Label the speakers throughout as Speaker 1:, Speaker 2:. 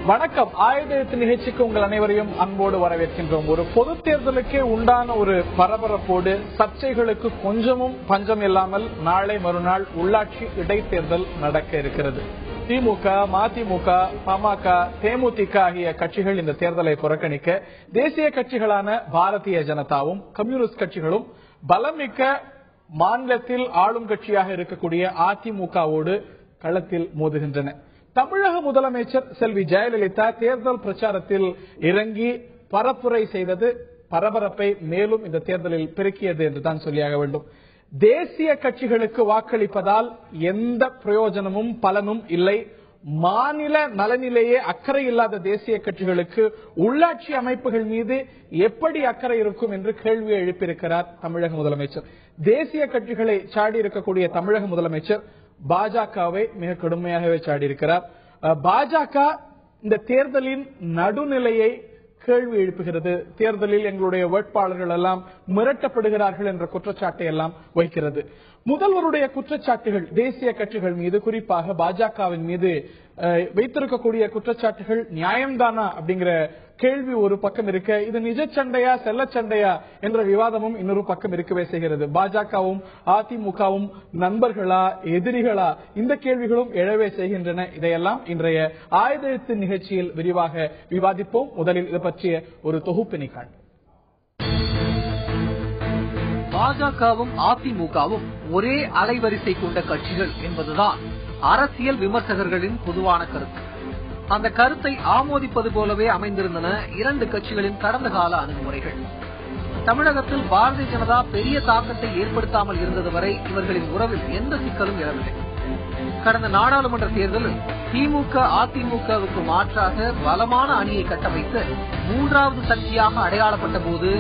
Speaker 1: வணக்கம். ஆயுத நிகழ்ச்சிக்கு உங்கள் அனைவரையும் அன்போடு வரவேற்கின்றோம். ஒரு பொது தேர்தலுக்கே உண்டான ஒரு பரபரப்போடு சர்ச்சைகளுக்கு கொஞ்சமும் பஞ்சம் இல்லாமல் நாளை மறுநாள் உள்ளாட்சி இடைத்தேர்தல் நடக்க இருக்கிறது. திமுக, மதிமுக, பாமக, தேமுதிக ஆகிய கட்சிகள் இந்த தேர்தலை புறக்கணிக்க தேசிய கட்சிகளான பாரதிய ஜனதாவும் கம்யூனிஸ்ட் கட்சிகளும் பலமிக்க மாநிலத்தில் ஆளும் கட்சியாக இருக்கக்கூடிய அதிமுகவோடு களத்தில் மோதுகின்றன. தமிழக முதலமைச்சர் செல்வி ஜெயலலிதா தேர்தல் பிரச்சாரத்தில் இறங்கி பரப்புரை செய்தது பரபரப்பை மேலும் இந்த தேர்தலில் பெருக்கியது என்றுதான் சொல்லியாக வேண்டும். தேசிய கட்சிகளுக்கு வாக்களிப்பதால் எந்த பிரயோஜனமும் பலனும் இல்லை. மாநில நலனிலேயே அக்கறை இல்லாத தேசிய கட்சிகளுக்கு உள்ளாட்சி அமைப்புகள் மீது எப்படி அக்கறை இருக்கும் என்று கேள்வி எழுப்பியிருக்கிறார் தமிழக முதலமைச்சர். தேசிய கட்சிகளை சாடி இருக்கக்கூடிய தமிழக முதலமைச்சர் பாஜகவை மிக கடுமையாகவே சாடியிருக்கிறார். பாஜக இந்த தேர்தலின் நடுநிலையை கேள்வி எழுப்புகிறது. தேர்தலில் எங்களுடைய வேட்பாளர்கள் எல்லாம் மிரட்டப்படுகிறார்கள் என்ற குற்றச்சாட்டை எல்லாம் வைக்கிறது. முதல்வருடைய குற்றச்சாட்டுகள் தேசிய கட்சிகள் மீது, குறிப்பாக பாஜகவின் மீது வைத்திருக்கக்கூடிய குற்றச்சாட்டுகள் நியாயம்தானா அப்படிங்கிற கேள்வி ஒரு பக்கம் இருக்க, இது நிஜ சண்டையா செல்ல சண்டையா என்ற விவாதமும் இன்னொரு பக்கம் இருக்கவே செய்கிறது. பாஜகவும் அதிமுகவும் நண்பர்களா எதிரிகளா இந்த கேள்விகளும் எழவே செய்கின்றன. இதையெல்லாம் இன்றைய ஆயுத நிகழ்ச்சியில் விரிவாக விவாதிப்போம். முதலில் இது பற்றிய ஒரு தொகுப்பினை காண
Speaker 2: பாஜகவும் அதிமுகவும் ஒரே அலைவரிசை கொண்ட கட்சிகள் என்பதுதான் அரசியல் விமர்சகர்களின் பொதுவான கருத்து. அந்த கருத்தை ஆமோதிப்பது போலவே அமைந்திருந்தன இரண்டு கட்சிகளின் கடந்த கால அணுகுமுறைகள். தமிழகத்தில் பாரதிய ஜனதா பெரிய தாக்கத்தை ஏற்படுத்தாமல் இருந்தது வரை இவர்களின் உறவில் எந்த சிக்கலும் எழவில்லை. கடந்த நாடாளுமன்ற தேர்தலில் திமுக அதிமுகவுக்கு மாற்றாக பலமான அணியை கட்டமைத்து மூன்றாவது சக்தியாக அடையாளப்பட்ட போது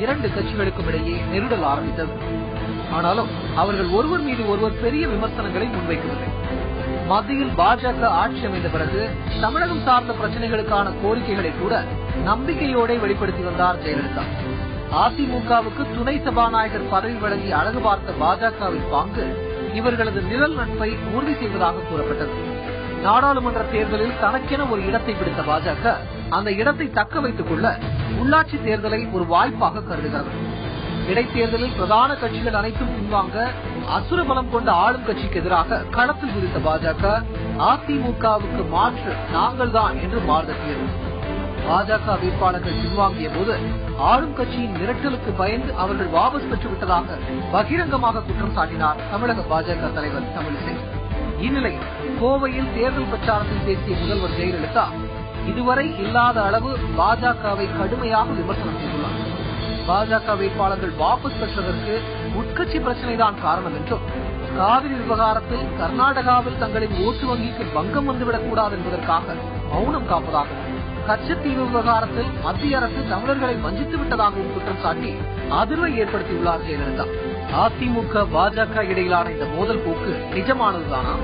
Speaker 2: இரண்டு கட்சிகளுக்கும் இடையே நெருடல் ஆரம்பித்தது. ஆனாலும் அவர்கள் ஒருவர் மீது ஒருவர் பெரிய விமர்சனங்களை முன்வைக்கவில்லை. மத்தியில் பாஜக ஆட்சி அமைந்த பிறகு தமிழகம் சார்ந்த பிரச்சனைகளுக்கான கோரிக்கைகளை கூட நம்பிக்கையோட வெளிப்படுத்தி வந்தார் ஜெயலலிதா. அதிமுகவுக்கு துணை சபாநாயகர் பதவி வழங்கி அழகு பார்த்த பாஜகவின் பாங்கு இவர்களது நிழல் நட்பை உறுதி செய்வதாக கூறப்பட்டது. நாடாளுமன்ற தேர்தலில் தனக்கென ஒரு இடத்தை பிடித்த பாஜக அந்த இடத்தை தக்க வைத்துக் கொள்ள உள்ளாட்சி தேர்தலை ஒரு வாய்ப்பாக கருதுகிறது. இடைத்தேர்தலில் பிரதான கட்சிகள் அனைத்தும் பின்வாங்க அசுர பலம் கொண்ட ஆளும் கட்சிக்கு எதிராக களத்தில் குதித்த பாஜக அதிமுகவுக்கு மாற்று நாங்கள் தான் என்று மாறுதட்டியது. பாஜக வேட்பாளர்கள் பின்வாங்கிய போது ஆளும் கட்சியின் மிரட்டலுக்கு பயந்து அவர்கள் வாபஸ் பெற்றுவிட்டதாக பகிரங்கமாக குற்றம் சாட்டினார் தமிழக பாஜக தலைவர் தமிழிசை. இந்நிலையில் கோவையில் தேர்தல் பிரச்சாரத்தில் பேசிய முதல்வர் ஜெயலலிதா இதுவரை இல்லாத அளவு பாஜகவை கடுமையாக விமர்சனம் செய்துள்ளார். பாஜக வேட்பாளர்கள் வாபஸ் பெற்றதற்கு உட்கட்சி பிரச்சனைதான் காரணம் என்றும், காவிரி விவகாரத்தில் கர்நாடகாவில் தங்களின் ஓட்டு வங்கிக்கு பங்கம் வந்துவிடக் கூடாது என்பதற்காக மௌனம் காப்பதாகவும், கச்சத்தீவு விவகாரத்தில் மத்திய அரசு தமிழர்களை வஞ்சித்து விட்டதாகவும் குற்றம் சாட்டி அதிர்வை ஏற்படுத்தியுள்ளார் ஜெயலலிதா. அதிமுக பாஜக இடையிலான இந்த மோதல் போக்கு நிஜமானதுதானா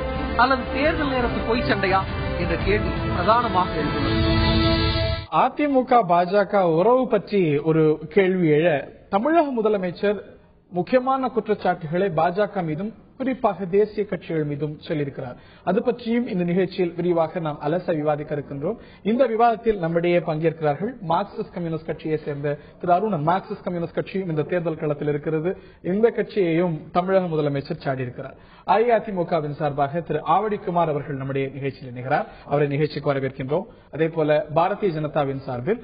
Speaker 2: அல்லது தேர்தல் நேரத்து பொய் சண்டையா என்ற கேள்வி பிரதானமாக எழுந்துள்ளது.
Speaker 1: அதிமுக பாஜக உறவு பற்றி ஒரு கேள்வி எழ தமிழக முதலமைச்சர் முக்கியமான குற்றச்சாட்டுகளை பாஜக மீதும் குறிப்பாக தேசிய கட்சிகள் மீதும் சொல்லியிருக்கிறார். அது பற்றியும் இந்த நிகழ்ச்சியில் விரிவாக நாம் அலச விவாதிக்க இருக்கின்றோம். இந்த விவாதத்தில் நம்மிடையே பங்கேற்கிறார்கள் மார்க்சிஸ்ட் கம்யூனிஸ்ட் கட்சியை சேர்ந்த திரு அருணன். மார்க்சிஸ்ட் கம்யூனிஸ்ட் கட்சியும் இந்த தேர்தல் களத்தில் இருக்கிறது. இந்த கட்சியையும் தமிழக முதலமைச்சர் சாடியிருக்கிறார். அஇஅதிமுகவின் சார்பாக திரு ஆவடிக்குமார் அவர்கள் நம்முடைய நிகழ்ச்சியில் இணைகிறார். அவரை நிகழ்ச்சிக்கு வரவேற்கின்றோம். அதே போல பாரதிய ஜனதாவின் சார்பில்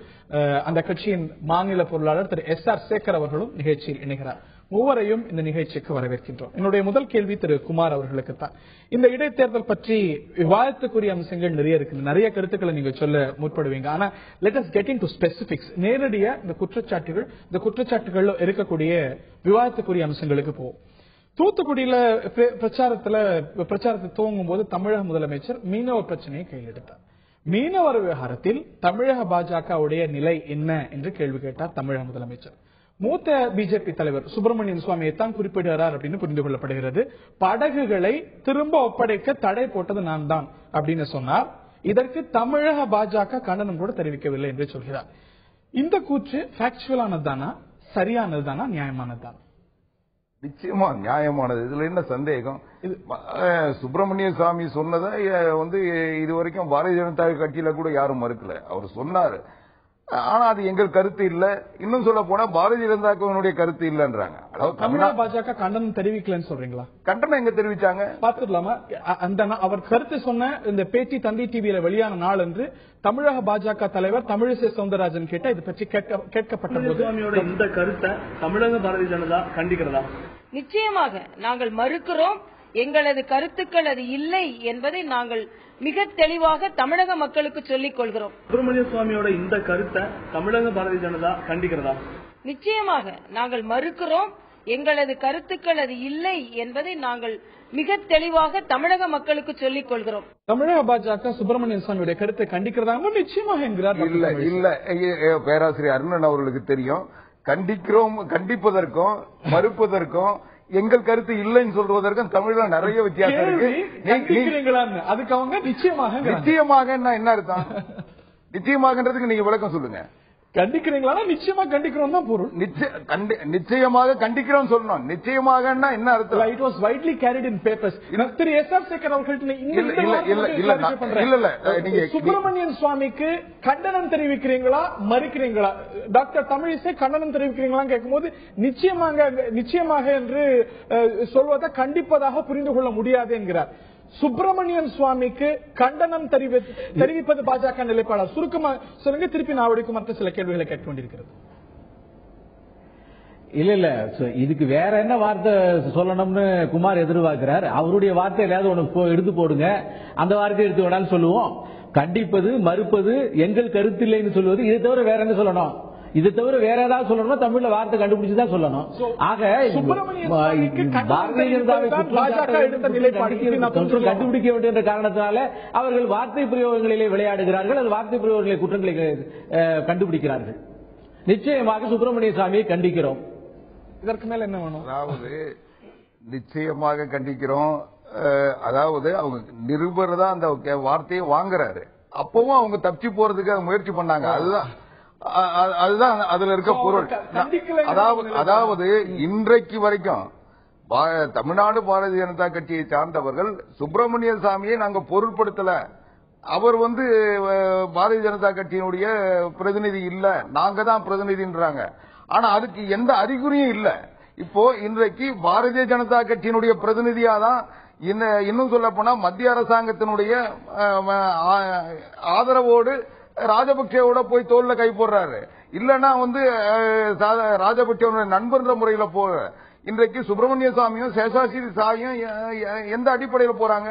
Speaker 1: அந்த கட்சியின் மாநில பொருளாளர் திரு SR சேகர் அவர்களும் நிகழ்ச்சியில் இணைகிறார். மூவரையும் இந்த நிகழ்ச்சிக்கு வரவேற்கின்றோம். என்னுடைய முதல் கேள்வி திரு குமார் அவர்களுக்கு தான். இந்த இடைத்தேர்தல் பற்றி விவாதத்துக்குரிய அம்சங்கள் நிறைய இருக்கு. நிறைய கருத்துக்களை நீங்க சொல்ல முற்படுவீங்க. ஆனா let us get into specifics. நேரடியா இந்த குற்றச்சாட்டுகள் இருக்கக்கூடிய விவாதத்துக்குரிய அம்சங்களுக்கு போவோம். தூத்துக்குடியில பிரச்சாரத்தை துவங்கும் போது தமிழக முதலமைச்சர் மீனவ பிரச்சனையை கையில் எடுத்தார். மீனவர் விவகாரத்தில் தமிழக பாஜகவுடைய நிலை என்ன என்று கேள்வி கேட்டார் தமிழக முதலமைச்சர். மூத்த பிஜேபி தலைவர் சுப்பிரமணியன் சுவாமியை தான் குறிப்பிடுகிறார் அப்படின்னு புரிந்து கொள்ளப்படுகிறது. படகுகளை திரும்ப ஒப்படைக்க தடை போட்டது நான் தான் அப்படின்னு சொன்னார். இதற்கு தமிழக பாஜக கண்டனம் கூட தெரிவிக்கவில்லை என்று சொல்கிறார். இந்த கூற்று ஃபேக்சுவலானதுதானா, சரியானதுதானா, நியாயமானதுதானா?
Speaker 3: நிச்சயமா நியாயமானது. இதுல என்ன சந்தேகம்? சுப்பிரமணிய சாமி சொன்னதை வந்து இதுவரைக்கும் பாரதிய ஜனதா கட்சியில கூட யாரும் மறுக்கல. அவர் சொன்னாரு. ஆனா அது எங்கள் கருத்து இல்ல. இன்னும் சொல்ல போனா பாரதிய ஜனதாவுடைய கருத்து இல்லன்றாங்க.
Speaker 1: தமிழக பாஜக கண்டனம் தெரிவிக்கலன்னு சொல்றீங்களா?
Speaker 3: கண்டனம் எங்க தெரிவிச்சாங்க
Speaker 1: பாத்துக்கலாமா? அந்த அவர் கருத்து சொன்ன இந்த பேட்டி தந்தி டிவியில வெளியான நாள் என்று தமிழக பாஜக தலைவர் தமிழிசை சவுந்தரராஜன் கேட்ட இது பற்றி கேட்கப்பட்டது.
Speaker 4: இந்த கருத்தை தமிழக பாரதிய ஜனதா கண்டிக்கிறதா?
Speaker 5: நிச்சயமாக நாங்கள் மறுக்கிறோம். எங்களது கருத்துக்கள் அது இல்லை என்பதை நாங்கள் மிக தெளிவாக தமிழக மக்களுக்கு சொல்லிக் கொள்கிறோம்.
Speaker 4: சுப்பிரமணிய சுவாமியோட இந்த கருத்தை தமிழக பாரதிய ஜனதா கண்டிக்கிறதா?
Speaker 5: நிச்சயமாக நாங்கள் மறுக்கிறோம். எங்களது கருத்துக்கள் அது இல்லை என்பதை நாங்கள் மிக தெளிவாக தமிழக மக்களுக்கு சொல்லிக் கொள்கிறோம்.
Speaker 1: தமிழக பாஜக சுப்பிரமணிய சுவாமியுடைய கருத்தை கண்டிக்கிறதா? நிச்சயமாக என்கிறார்.
Speaker 3: இல்ல இல்ல, பேராசிரியர் அருணன் அவர்களுக்கு தெரியும். கண்டிப்பதற்கும் மறுப்பதற்கும் எங்கள் கருத்து இல்லைன்னு சொல்வதற்கும் தமிழ்ல நிறைய வித்தியாசம் இருக்கு.
Speaker 1: அதுக்கு அவங்க
Speaker 3: நிச்சயமாக என்ன அர்த்தம்? நிச்சயமாகன்றதுக்கு நீங்க விளக்கம் சொல்லுங்க.
Speaker 1: கண்டிக்கிறீங்களா? நிச்சயமா கண்டிக்கிறோம் தான் பொருள்.
Speaker 3: நிச்சயமாக கண்டிக்கிறோம் சொல்லணும். நிச்சயமாக என்ன அர்த்தம்?
Speaker 1: It was widely carried in papers. Thiru S R. Sekar அவர்கள் சுப்பிரமணியன் சுவாமிக்கு கண்டனம் தெரிவிக்கிறீங்களா மறுக்கிறீங்களா? டாக்டர் தமிழிசை கண்டனம் தெரிவிக்கிறீங்களா கேட்கும்போது நிச்சயமாக என்று சொல்வதை கண்டிப்பதாக புரிந்து கொள்ள முடியாது என்கிறார். சுப்பிரமணியன் சுவாமிக்கு கண்டனம் தெரிவிப்பது பாஜக நிலைப்பாடு. சுருக்கமா சொல்லுங்க. திருப்பி நான் மற்ற சில கேள்விகளை கேட்க வேண்டியிருக்கிறது.
Speaker 6: இல்ல இதுக்கு வேற என்ன வார்த்தை சொல்லணும்னு குமார் எதிர்பார்க்கிறார். அவருடைய வார்த்தை ஏதாவது ஒண்ணு எடுத்து போடுங்க, அந்த வார்த்தையை எடுத்து வேணாலும் சொல்லுவோம். கண்டிப்பது மறுப்பது எங்கள் கருத்தில்லைன்னு சொல்வது, இதை தவிர வேற என்ன சொல்லணும்? இது தவிர வேற ஏதாவது சொல்லணும், தமிழ்ல வார்த்தை கண்டுபிடிச்சுதான் சொல்லணும். ஆக பாரதிய ஜனதாவை கண்டுபிடிக்க வேண்டும் என்ற காரணத்தினால அவர்கள் வார்த்தை பிரயோகங்களிலே விளையாடுகிறார்கள். அது வார்த்தை பிரயோகங்களை குற்றங்களை கண்டுபிடிக்கிறார்கள். நிச்சயமாக சுப்பிரமணிய சாமியை கண்டிக்கிறோம்.
Speaker 1: இதற்கு மேல என்ன வேணும்?
Speaker 3: அதாவது நிச்சயமாக கண்டிக்கிறோம். அதாவது அவங்க நிருபர் தான் அந்த வார்த்தையை வாங்குறாரு. அப்பவும் அவங்க தப்பிச்சு போறதுக்கு முயற்சி பண்ணாங்க. அதுதான் அதுல இருக்க பொருள். அதாவது இன்றைக்கு வரைக்கும் தமிழ்நாடு பாரதிய ஜனதா கட்சியை சார்ந்தவர்கள் சுப்பிரமணிய சாமியை நாங்க பொருட்படுத்தல, அவர் பாரதிய ஜனதா கட்சியினுடைய பிரதிநிதி இல்ல, நாங்க தான் பிரதிநிதின்றாங்க. ஆனா அதுக்கு எந்த அறிகுறியும் இல்ல. இப்போ இன்றைக்கு பாரதிய ஜனதா கட்சியினுடைய பிரதிநிதியா தான் இன்னும் சொல்ல போனா மத்திய அரசாங்கத்தினுடைய ஆதரவோடு ராஜபக்சேவோட போய் தோல்ல கை போடுறாரு. இல்லன்னா ராஜபக்சேவோட நண்பர்ன்ற முறையில இன்றைக்கு சுப்பிரமணிய சாமியும் சேஷாசிரி சாயும் எந்த அடிப்படையில் போறாங்க?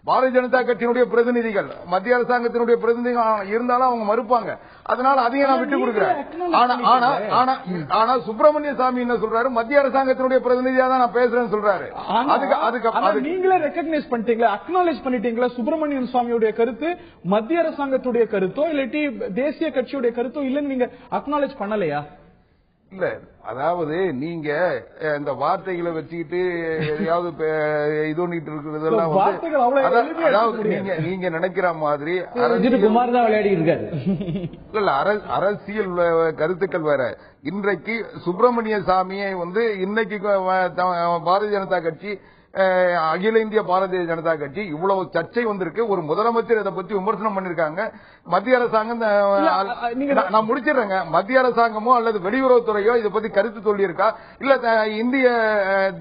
Speaker 3: பாரதிய ஜனதா கட்சியினுடைய பிரதிநிதிகள், மத்திய அரசாங்கத்தினுடைய பிரதிநிதிகள் இருந்தாலும் அவங்க மறுப்பாங்க. அதனால அதையும் நான் விட்டு கொடுக்கிறேன். ஆனா சுப்பிரமணிய சாமி என்ன சொல்றாரு? மத்திய அரசாங்கத்தினுடைய பிரதிநிதியா தான் நான் பேசுறேன்னு சொல்றாரு.
Speaker 1: நீங்களே ரெகக்னைஸ் பண்ணிட்டீங்களா, அக்னாலேஜ் பண்ணிட்டீங்களா? சுப்பிரமணியன் சுவாமியுடைய கருத்து மத்திய அரசாங்கத்துடைய கருத்தோ இல்லாட்டி தேசிய கட்சியுடைய கருத்தோ இல்லன்னு நீங்க அக்னாலேஜ் பண்ணலையா?
Speaker 3: இல்ல, அதாவது நீங்க இந்த வார்த்தைகளை வச்சுக்கிட்டு எதையாவது இது பண்ணிட்டு இருக்கிறதெல்லாம் அதாவது நீங்க நினைக்கிற மாதிரி
Speaker 6: குமார் தான் விளையாடி இருக்காரு.
Speaker 3: இல்ல, அரசியல் கருத்துக்கள் வேற. இன்றைக்கு சுப்பிரமணிய சாமியை இன்னைக்கு பாரதிய ஜனதா கட்சி, அகில இந்திய பாரதிய ஜனதா கட்சி இவ்வளவு சர்ச்சை வந்திருக்கு. ஒரு முதலமைச்சர் இதை பத்தி விமர்சனம் பண்ணிருக்காங்க. மத்திய அரசாங்கம், நான் முடிச்சிடுறேங்க, மத்திய அரசாங்கமோ அல்லது வெளியுறவுத்துறையோ இதை பத்தி கருத்து சொல்லியிருக்கா? இல்ல இந்திய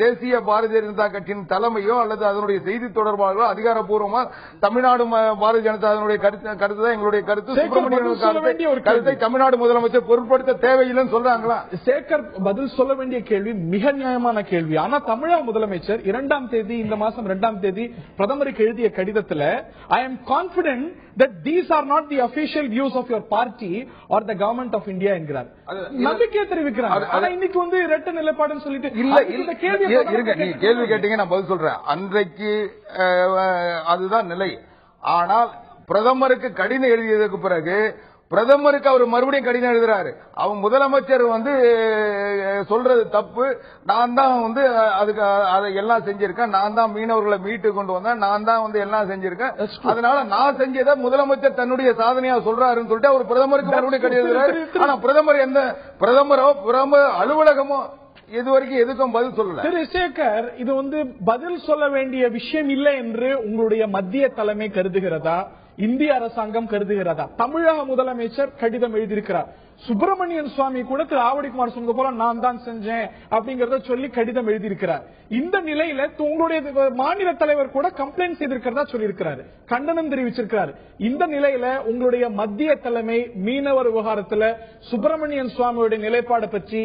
Speaker 3: தேசிய பாரதிய ஜனதா கட்சியின் தலைமையோ அல்லது அதனுடைய செய்தி தொடர்பாளர்களோ அதிகாரப்பூர்வமா தமிழ்நாடு பாரதிய ஜனதாவுடைய கருத்து தான் எங்களுடைய கருத்து, சுப்பிரமணியன் கருத்தை தமிழ்நாடு முதலமைச்சர் பொருட்படுத்த தேவையில்லைன்னு சொல்றாங்களா?
Speaker 1: சேகர் பதில் சொல்ல வேண்டிய கேள்வி மிக நியாயமான கேள்வி. ஆனா தமிழக முதலமைச்சர் 2ஆம் தேதி, இந்த மாசம் 2ஆம் தேதி பிரதமருக்கு எழுதிய கடிதத்தில் I am confident that these are not the official views of your party or the government of India என்கிறார். நம்பிக்கை தெரிவிக்கிறார். ஆனா இன்னைக்கு இரட்டை நிலைப்பாடுன்னு சொல்லிட்டு
Speaker 3: இல்ல. கேள்வி கேட்டீங்க, நான் பதில் சொல்றேன். அன்றைக்கு அதுதான் நிலை. ஆனால் பிரதமருக்கு கடிதம் எழுதியதற்கு பிறகு பிரதமருக்கு அவர் மறுபடியும் கடிதம் எழுதுறாரு. அவன் முதலமைச்சர் சொல்றது தப்பு, நான் தான் அதுக்கு அதை எல்லாம் செஞ்சிருக்கேன், நான் தான் மீனவர்களை மீட்டு கொண்டு வந்தேன், நான் தான் எல்லாம் செஞ்சிருக்கேன், அதனால நான் செஞ்சதை முதலமைச்சர் தன்னுடைய சாதனையா சொல்றாருன்னு சொல்லிட்டு அவர் பிரதமருக்கு மறுபடியும் கடிதம் எழுதுறாரு. ஆனா பிரதமர் பிரதமரோ பிரதமர் அலுவலகமோ இதுவரைக்கும் எதுக்கும் பதில் சொல்லல.
Speaker 1: திரு சேகர், இது பதில் சொல்ல வேண்டிய விஷயம் இல்லை என்று உங்களுடைய மத்திய தலைமை கருதுகிறதா, இந்திய அரசாங்கம் கருதுகிறதா? தமிழக முதலமைச்சர் கடிதம் எழுதியிருக்கிறார். சுப்பிரமணியன் சுவாமி கூட திரு ஆவடிக்குமார் சொன்னது போல நான் தான் செஞ்சேன் அப்படிங்கறத சொல்லி கடிதம் எழுதியிருக்கிறார். இந்த நிலையில உங்களுடைய மாநில தலைவர் கூட கம்ப்ளைண்ட் செய்திருக்கிறதா சொல்லியிருக்கிறார், கண்டனம் தெரிவிச்சிருக்கிறார். இந்த நிலையில உங்களுடைய மத்திய தலைமை மீனவர் விவகாரத்துல சுப்பிரமணியன் சுவாமியுடைய நிலைப்பாடு பற்றி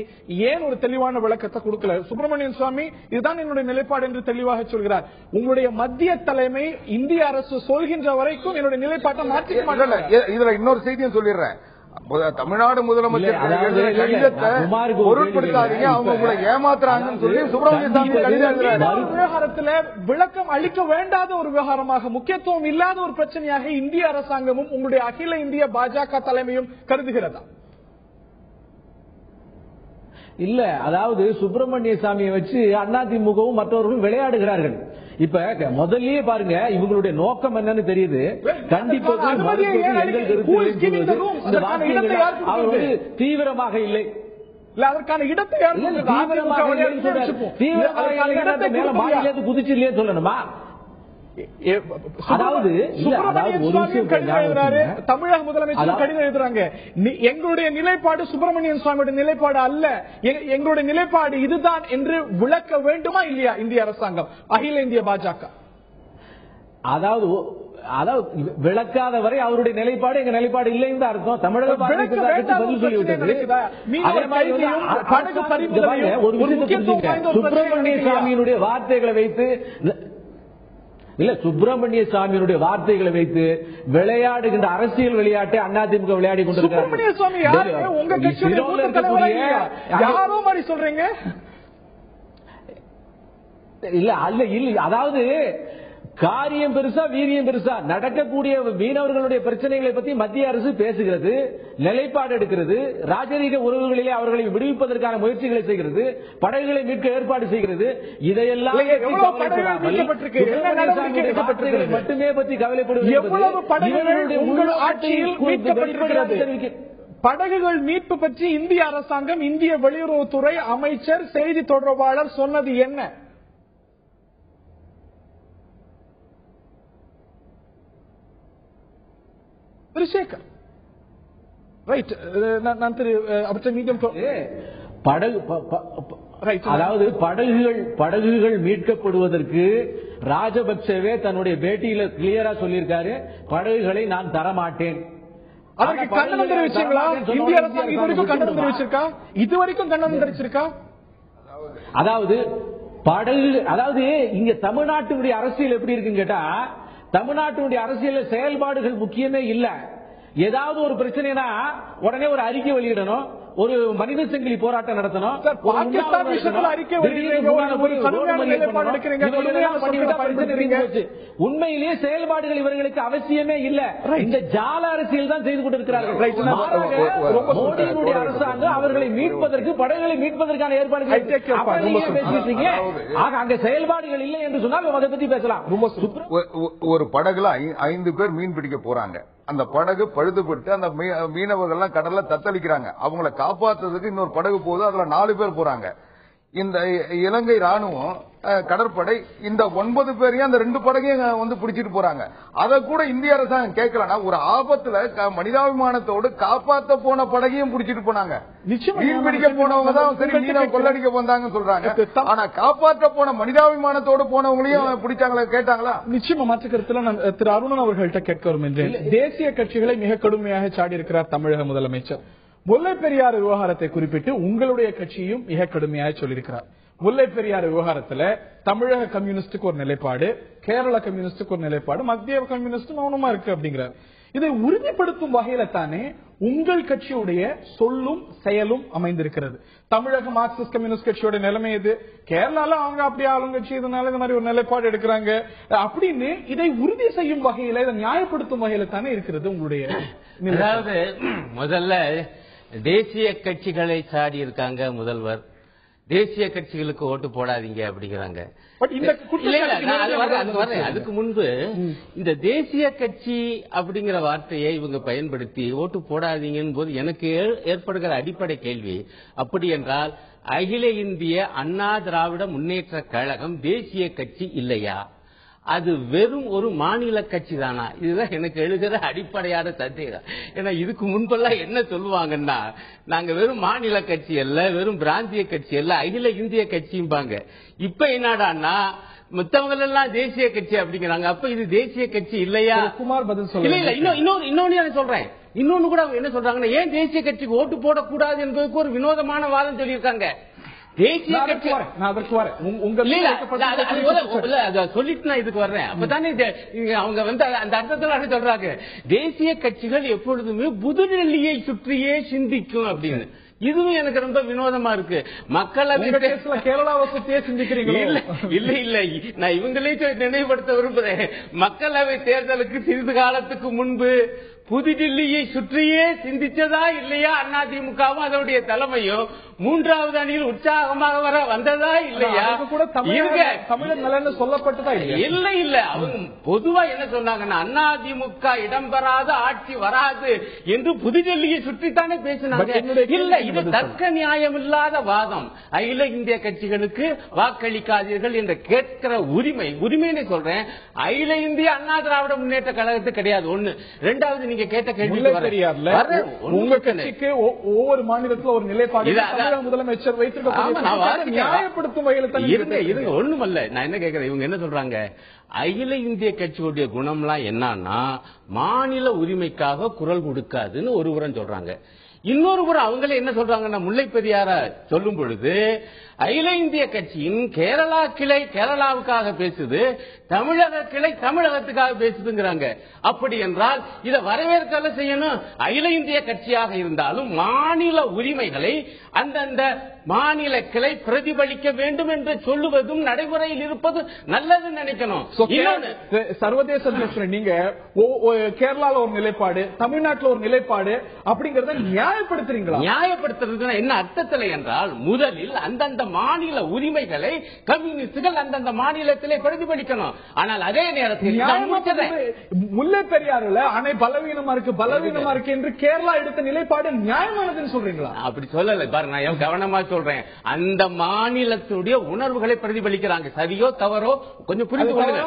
Speaker 1: ஏன் ஒரு தெளிவான விளக்கத்தை கொடுக்கல? சுப்பிரமணியன் சுவாமி இதுதான் என்னுடைய நிலைப்பாடு என்று தெளிவாக சொல்கிறார். உங்களுடைய மத்திய தலைமை இந்திய அரசு சொல்கின்ற வரைக்கும் என்னுடைய நிலைப்பாட்டை மாற்றிக்க மாட்டாங்க.
Speaker 3: இதுல இன்னொரு செய்தியும் சொல்லிடுறேன். தமிழ்நாடு முதலமைச்சர் பொருட்படுத்தாதீங்க, அவங்க உங்களை ஏமாத்துறாங்கன்னு சொல்லி சுப்பிரமணிய சாமி
Speaker 1: விவகாரத்தில் விளக்கம் அளிக்க வேண்டாத ஒரு விவகாரமாக, முக்கியத்துவம் இல்லாத ஒரு பிரச்சனையாக இந்திய அரசாங்கமும் உங்களுடைய அகில இந்திய பாஜக தலைமையும் கருதுகிறதா?
Speaker 6: இல்ல, அதாவது சுப்பிரமணிய சாமியை வச்சு அதிமுகவும் மற்றவர்களும் விளையாடுகிறார்கள். இப்ப முதல்லயே பாருங்க, இவங்களுடைய நோக்கம் என்னன்னு தெரியுது. கண்டிப்பாக தீவிரமாக இல்லை,
Speaker 1: அதற்கான இடத்தை
Speaker 6: குதிச்சு இல்லையே சொல்லணுமா? அதாவது
Speaker 1: தமிழக முதலமைச்சர் கடிதம் எழுதுறாங்க, எங்களுடைய நிலைப்பாடு சுப்பிரமணியன் சுவாமியோட நிலைப்பாடு அல்ல, எங்களுடைய நிலைப்பாடு இதுதான் என்று விளக்க வேண்டுமா இல்லையா இந்திய அரசாங்கம், அகில இந்திய பாஜக?
Speaker 6: அதாவது விளக்காத வரை அவருடைய நிலைப்பாடு எங்க நிலைப்பாடு இல்லைன்னு அர்த்தம். தமிழக சுப்பிரமணிய சாமியினுடைய வார்த்தைகளை வைத்து சுப்பிரமணிய சாமியினுடைய வார்த்தைகளை வைத்து விளையாடுகின்ற அரசியல் விளையாட்டை அதிமுக விளையாடி
Speaker 1: கொண்டிருக்கிறார். சொல்றீங்க
Speaker 6: இல்ல அல்ல இல்ல, அதாவது காரியம் பெருசா வீரியம் பெருசா, நடக்கக்கூடிய மீனவர்களுடைய பிரச்சனைகளை பற்றி மத்திய அரசு பேசுகிறது, நிலைப்பாடு எடுக்கிறது, ராஜரீக உறவுகளிலே அவர்களை விடுவிப்பதற்கான முயற்சிகளை செய்கிறது, படகுகளை மீட்க ஏற்பாடு செய்கிறது. இதையெல்லாம் மட்டுமே பற்றி கவலைப்படுவது.
Speaker 1: படகுகள் மீட்பு பற்றி இந்திய அரசாங்கம், இந்திய வெளியுறவுத்துறை அமைச்சர், செய்தி தொடர்பாளர் சொன்னது என்ன?
Speaker 6: அதாவது படகுகள் மீட்கப்படுவதற்கு ராஜபக்சவே தன்னுடைய பேட்டியில கிளியரா சொல்லியிருக்காரு, படகுகளை நான் தரமாட்டேன்.
Speaker 1: அதற்கு கண்டனம் தெரிவிச்சீங்களா? இந்திய அரசாங்கம் இதுவரைக்கும் கண்டனம் தெரிவிச்சிருக்கா? இதுவரைக்கும் கண்டனம் தெரிவிச்சிருக்கா?
Speaker 6: அதாவது இங்க தமிழ்நாட்டினுடைய அரசியல் எப்படி இருக்குன்னு கேட்டா, தமிழ்நாட்டினுடைய அரசியல் செயல்பாடுகள் முக்கியமே இல்ல. ஏதாவது ஒரு பிரச்சனைனா உடனே ஒரு அறிக்கை வெளியிடணும், ஒரு மனித சங்கிலி போராட்டம் நடத்தணும், உண்மையிலேயே செயல்பாடுகள் இவர்களுக்கு அவசியமே இல்ல. இந்த ஜால அரசியல் தான் செய்து கொண்டிருக்கிறார்கள். மோடியினுடைய அரசாங்கம் அவர்களை மீட்பதற்கு, படகுகளை மீட்பதற்கான ஏற்பாடுகள் அங்க செயல்பாடுகள் இல்லை என்று சொன்னால் அதை பத்தி பேசலாம்.
Speaker 3: ஒரு படகுல 5 பேர் மீன் பிடிக்க போறாங்க, அந்த படகு பழுதுபட்டு அந்த மீனவர்கள் கடல்ல தத்தளிக்கிறாங்க, அவங்களை காப்பாற்றுறதுக்கு இன்னொரு படகு போகுது, அதுல 4 பேர் போறாங்க. இந்த இலங்கை ராணுவம் கடற்படை இந்த 9 பேரையும் அந்த 2 படகையும் பிடிச்சிட்டு போறாங்க. அத கூட இந்திய அரசாங்கம் கேட்கலன்னா, ஒரு ஆபத்துல மனிதாபிமானத்தோடு காப்பாற்ற போன படகையும் பிடிச்சிட்டு போனாங்க. மீன் பிடிக்க போனவங்க தான் சரி மீனவ கொள்ளடிக்க வந்தாங்கன்னு சொல்றாங்க, ஆனா காப்பாற்ற போன மனிதாபிமானத்தோடு போனவங்களையும் பிடிச்சாங்களா, கேட்டாங்களா?
Speaker 1: நிச்சயமா மாற்றுக்கருத்துல நான் திரு அருணன் அவர்கள்ட்ட கேட்க வரும் என்றேன். தேசிய கட்சிகளை மிக கடுமையாக சாடி இருக்கிறார் தமிழக முதலமைச்சர். முல்லை பெரியாறு விவகாரத்தை குறிப்பிட்டு உங்களுடைய கட்சியும் மிக கடுமையாக சொல்லியிருக்கிறார். முல்லை பெரியாறு விவகாரத்துல தமிழக கம்யூனிஸ்டுக்கு ஒரு நிலைப்பாடு, கேரள கம்யூனிஸ்டுக்கு ஒரு நிலைப்பாடு, மத்திய கம்யூனிஸ்ட் மௌனமா இருக்கு அப்படிங்கிறார். இதை உறுதிப்படுத்தும் வகையில தானே உங்கள் கட்சியுடைய சொல்லும் செயலும் அமைந்திருக்கிறது. தமிழக மார்க்சிஸ்ட் கம்யூனிஸ்ட் கட்சியோட நிலைமை இது, கேரளால அவங்க அப்படியே ஆளுங்கட்சி, இதனால இந்த மாதிரி ஒரு நிலைப்பாடு எடுக்கிறாங்க அப்படின்னு இதை உறுதி செய்யும் வகையில, இதை நியாயப்படுத்தும் வகையில தானே இருக்கிறது உங்களுடைய.
Speaker 7: முதல்ல தேசிய கட்சிகளை சாடி இருக்காங்க முதல்வர். தேசிய கட்சிகளுக்கு ஓட்டு போடாதீங்க அப்படிங்கிறாங்க. அதுக்கு முன்பு இந்த தேசிய கட்சி அப்படிங்கிற வார்த்தையை இவங்க பயன்படுத்தி ஓட்டு போடாதீங்கன்னு போது எனக்கு ஏற்படுகிற அடிப்படை கேள்வி, அப்படி என்றால் அகில இந்திய அண்ணா திராவிட முன்னேற்ற கழகம் தேசிய கட்சி இல்லையா? அது வெறும் ஒரு மாநில கட்சி தானா? இதுதான் எனக்கு எழுதுகிற அடிப்படையான சந்தேகம். ஏன்னா இதுக்கு முன்பெல்லாம் என்ன சொல்லுவாங்கன்னா, நாங்க வெறும் மாநில கட்சி அல்ல, வெறும் பிராந்திய கட்சி அல்ல, அகில இந்திய கட்சியும்பாங்க. இப்ப என்னடான்னா மத்தவங்க எல்லாம் தேசிய கட்சி அப்படிங்கிறாங்க. அப்ப இது தேசிய கட்சி இல்லையா?
Speaker 1: குமார் பதில் சொல்ல.
Speaker 7: இல்ல இன்னொன்னு சொல்றேன். இன்னொன்னு கூட என்ன சொல்றாங்கன்னா, ஏன் தேசிய கட்சிக்கு ஓட்டு போடக்கூடாது என்பதற்கு ஒரு வினோதமான வாதம் சொல்லியிருக்காங்க. தேசிய கட்சி சொல்லிட்டு நான் இதுக்கு வர்றேன். அப்பதானே அவங்க வந்து அந்த அர்த்தத்தில் சொல்றாங்க, தேசிய கட்சிகள் எப்பொழுதுமே புதுடெல்லியை சுற்றியே சிந்திக்கும் அப்படின்னு. இதுவும் எனக்கு ரொம்ப வினோதமா இருக்கு. மக்களவை
Speaker 1: கேரளாவை பத்தியே சிந்திக்கிறீங்க?
Speaker 7: இல்ல நான் இவங்களே நினைவுபடுத்த விரும்புறேன். மக்களவை தேர்தலுக்கு சிறிது காலத்துக்கு முன்பு புதுடில்லியை சுற்றியே சிந்திச்சதா இல்லையா அதிமுகவும் அதனுடைய தலைமையும் மூன்றாவது அணியில் உற்சாகமாக வந்ததா இல்லையா?
Speaker 1: கூட தமிழர் நலன் சொல்லப்பட்டதா
Speaker 7: இல்ல அவங்க பொதுவா என்ன சொன்னாங்கன்னா, அதிமுக இடம்பெறாத ஆட்சி வராது என்று புதுடெல்லியை சுற்றித்தானே பேசினாங்க. இல்ல இது தர்க்க நியாயம் இல்லாத வாதம். அகில இந்திய கட்சிகளுக்கு வாக்களிக்காதீர்கள் என்று கேட்கிற உரிமைன்னு சொல்றேன். அகில இந்திய அண்ணா திராவிட முன்னேற்ற கழகத்துக்கு கிடையாது. ஒண்ணு. ரெண்டாவது, நீங்க கேட்ட கேள்வி
Speaker 1: உங்க கட்சிக்கு ஒவ்வொரு மாநிலத்தில் ஒரு நிலைப்பாடு முதலமைச்சர் வைத்திருக்க நியாயப்படுத்தும் வகையில்
Speaker 7: ஒண்ணுமல்ல. நான் என்ன கேட்கிறேன், இவங்க என்ன சொல்றாங்க, அகில இந்திய கட்சியுடைய குணம்லாம் என்னன்னா மாநில உரிமைக்காக குரல் கொடுக்காதுன்னு ஒரு புறம் சொல்றாங்க. இன்னொரு புறம் அவங்களே என்ன சொல்றாங்கன்னா, முல்லை பெரியார சொல்லும் பொழுது அகில இந்திய கட்சியின் கேரளா கிளை கேரளாவுக்காக பேசுது, தமிழக கிளை தமிழகத்துக்காக பேசுதுங்கிறாங்க. அப்படி என்றால் இதை வரவேற்க செய்யணும். அகில இந்திய கட்சியாக இருந்தாலும் மாநில உரிமைகளை அந்தந்த மாநில கிளை பிரதிபலிக்க வேண்டும் என்று சொல்லுவதும் நடைமுறையில் இருப்பது நல்லது நினைக்கணும்.
Speaker 1: சர்வதேச நீங்க கேரளால ஒரு நிலைப்பாடு, தமிழ்நாட்டில் ஒரு நிலைப்பாடு அப்படிங்கறத நியாயப்படுத்துறீங்களா?
Speaker 7: நியாயப்படுத்துறது என்ன அர்த்தத்தில் என்றால், முதலில் அந்தந்த மாநில உரிமைகளை கம்யூனிஸ்டுகள் அந்தந்த மாநிலத்திலே பிரதிபலிக்கணும். ஆனால் அதே நேரத்தில்
Speaker 1: முல்லை பெரியாறுல அணை பலவீனமா இருக்கு என்று கேரளா எடுத்த நிலைப்பாடு நியாயமானதுன்னு சொல்றீங்களா?
Speaker 7: அப்படி சொல்லல பாருங்க, நான் கவனமா சொல்றேன். அந்த மாநிலத்துடைய உணர்வுகளை பிரதிபலிக்கிறாங்க. சரியோ தவறோ கொஞ்சம் புரிந்து கொள்ளுங்க.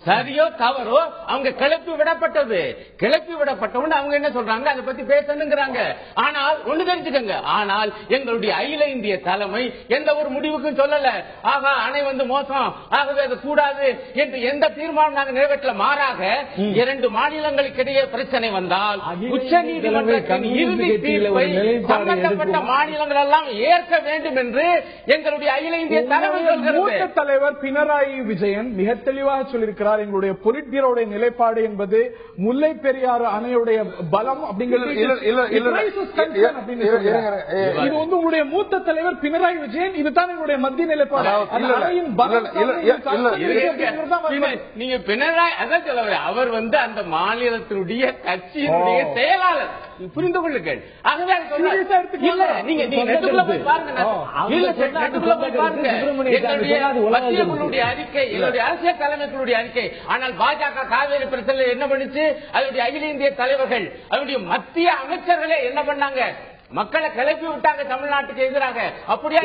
Speaker 7: சரியோ தவறோ அவங்க கிளப்பி விடப்பட்டவன் அவங்க என்ன சொல்றாங்க, அதை பத்தி பேசணுங்கிறாங்க. ஆனால் ஒண்ணு தெரிஞ்சுக்கங்க, ஆனால் எங்களுடைய அகில இந்திய தலைமை எந்த ஒரு முடிவுக்கும் சொல்லல. ஆகா அணை வந்து மோசம், ஆகவே அது கூடாது என்று எந்த தீர்மானம் நாங்கள் நிறைவேற்ற. மாறாக இரண்டு மாநிலங்களுக்கு இடையே பிரச்சனை வந்தால் உச்ச நீதிமன்றத்தின் இறுதி தீர்ப்பை சம்பந்தப்பட்ட மாநிலங்கள் எல்லாம் ஏற்க வேண்டும் என்று எங்களுடைய அகில இந்திய தலைமை
Speaker 1: தலைவர் பினராயி விஜயன் மிக தெளிவாக சொல்லியிருக்கிறார். எங்களுடைய பொலிட் பியூரோவுடைய நிலைப்பாடு என்பது முல்லை பெரியாறு அணையுடைய பலம் அப்படிங்கிறது. இது வந்து உங்களுடைய மூத்த தலைவர் பினராயி விஜயன், இதுதான் எங்களுடைய மத்திய நிலைப்பாடு.
Speaker 7: நீங்க பினராயி அதான் சொல்ல, அவர் வந்து அந்த மாநிலத்தினுடைய கட்சியினுடைய செயலாளர், புரிந்து கொள்ளுங்கள். ஆகவே அறிக்கை என்னுடைய அரசியல் தலைமைகளுடைய அறிக்கை. ஆனால் பாஜக காவேரி பிரச்சனை என்ன பண்ணுச்சு, அதனுடைய அகில இந்திய தலைவர்கள் அதனுடைய மத்திய அமைச்சர்களே என்ன பண்ணாங்க, மக்களை கிளப்பி விட்டாங்க தமிழ்நாட்டுக்கு எதிராக. அப்படியா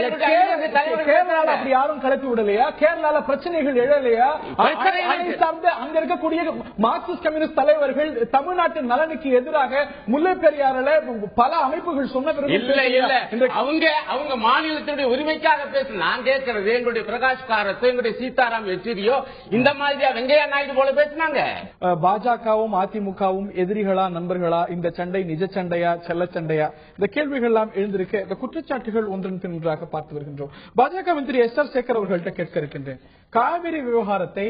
Speaker 1: கேரளால அப்படி யாரும் கிளப்பி விடலையா? கேரளால பிரச்சனைகள் எழலையா? அங்க இருக்கக்கூடிய மார்க்சிஸ்ட் கம்யூனிஸ்ட் தலைவர்கள் தமிழ்நாட்டு நலனுக்கு எதிராக முல்லை பெரியாறுல பல அமைப்புகள் சொன்ன பிறகு
Speaker 7: அவங்க மாநிலத்தினுடைய உரிமைக்காக பேச. நான் கேட்கிறது, எங்களுடைய பிரகாஷ் காரத், எங்களுடைய சீதாராம் யெச்சூரியோ இந்த மாதிரியா வெங்கையா நாயுடு போல பேசினாங்க.
Speaker 1: பாஜகவும் அதிமுகவும் எதிரிகளா நண்பர்களா? இந்த சண்டை நிஜ சண்டையா செல்ல சண்டையா? இந்த கேள்விகள் எல்லாம் எழுந்திருக்க இந்த குற்றச்சாட்டுகள் ஒன்றன் பின் ஒன்றாக பார்த்து வருகின்றோம். பாஜக மந்திரி எஸ்.ஆர். சேகர் அவர்கள்ட்ட கேட்க இருக்கின்றேன். காவிரி விவகாரத்தை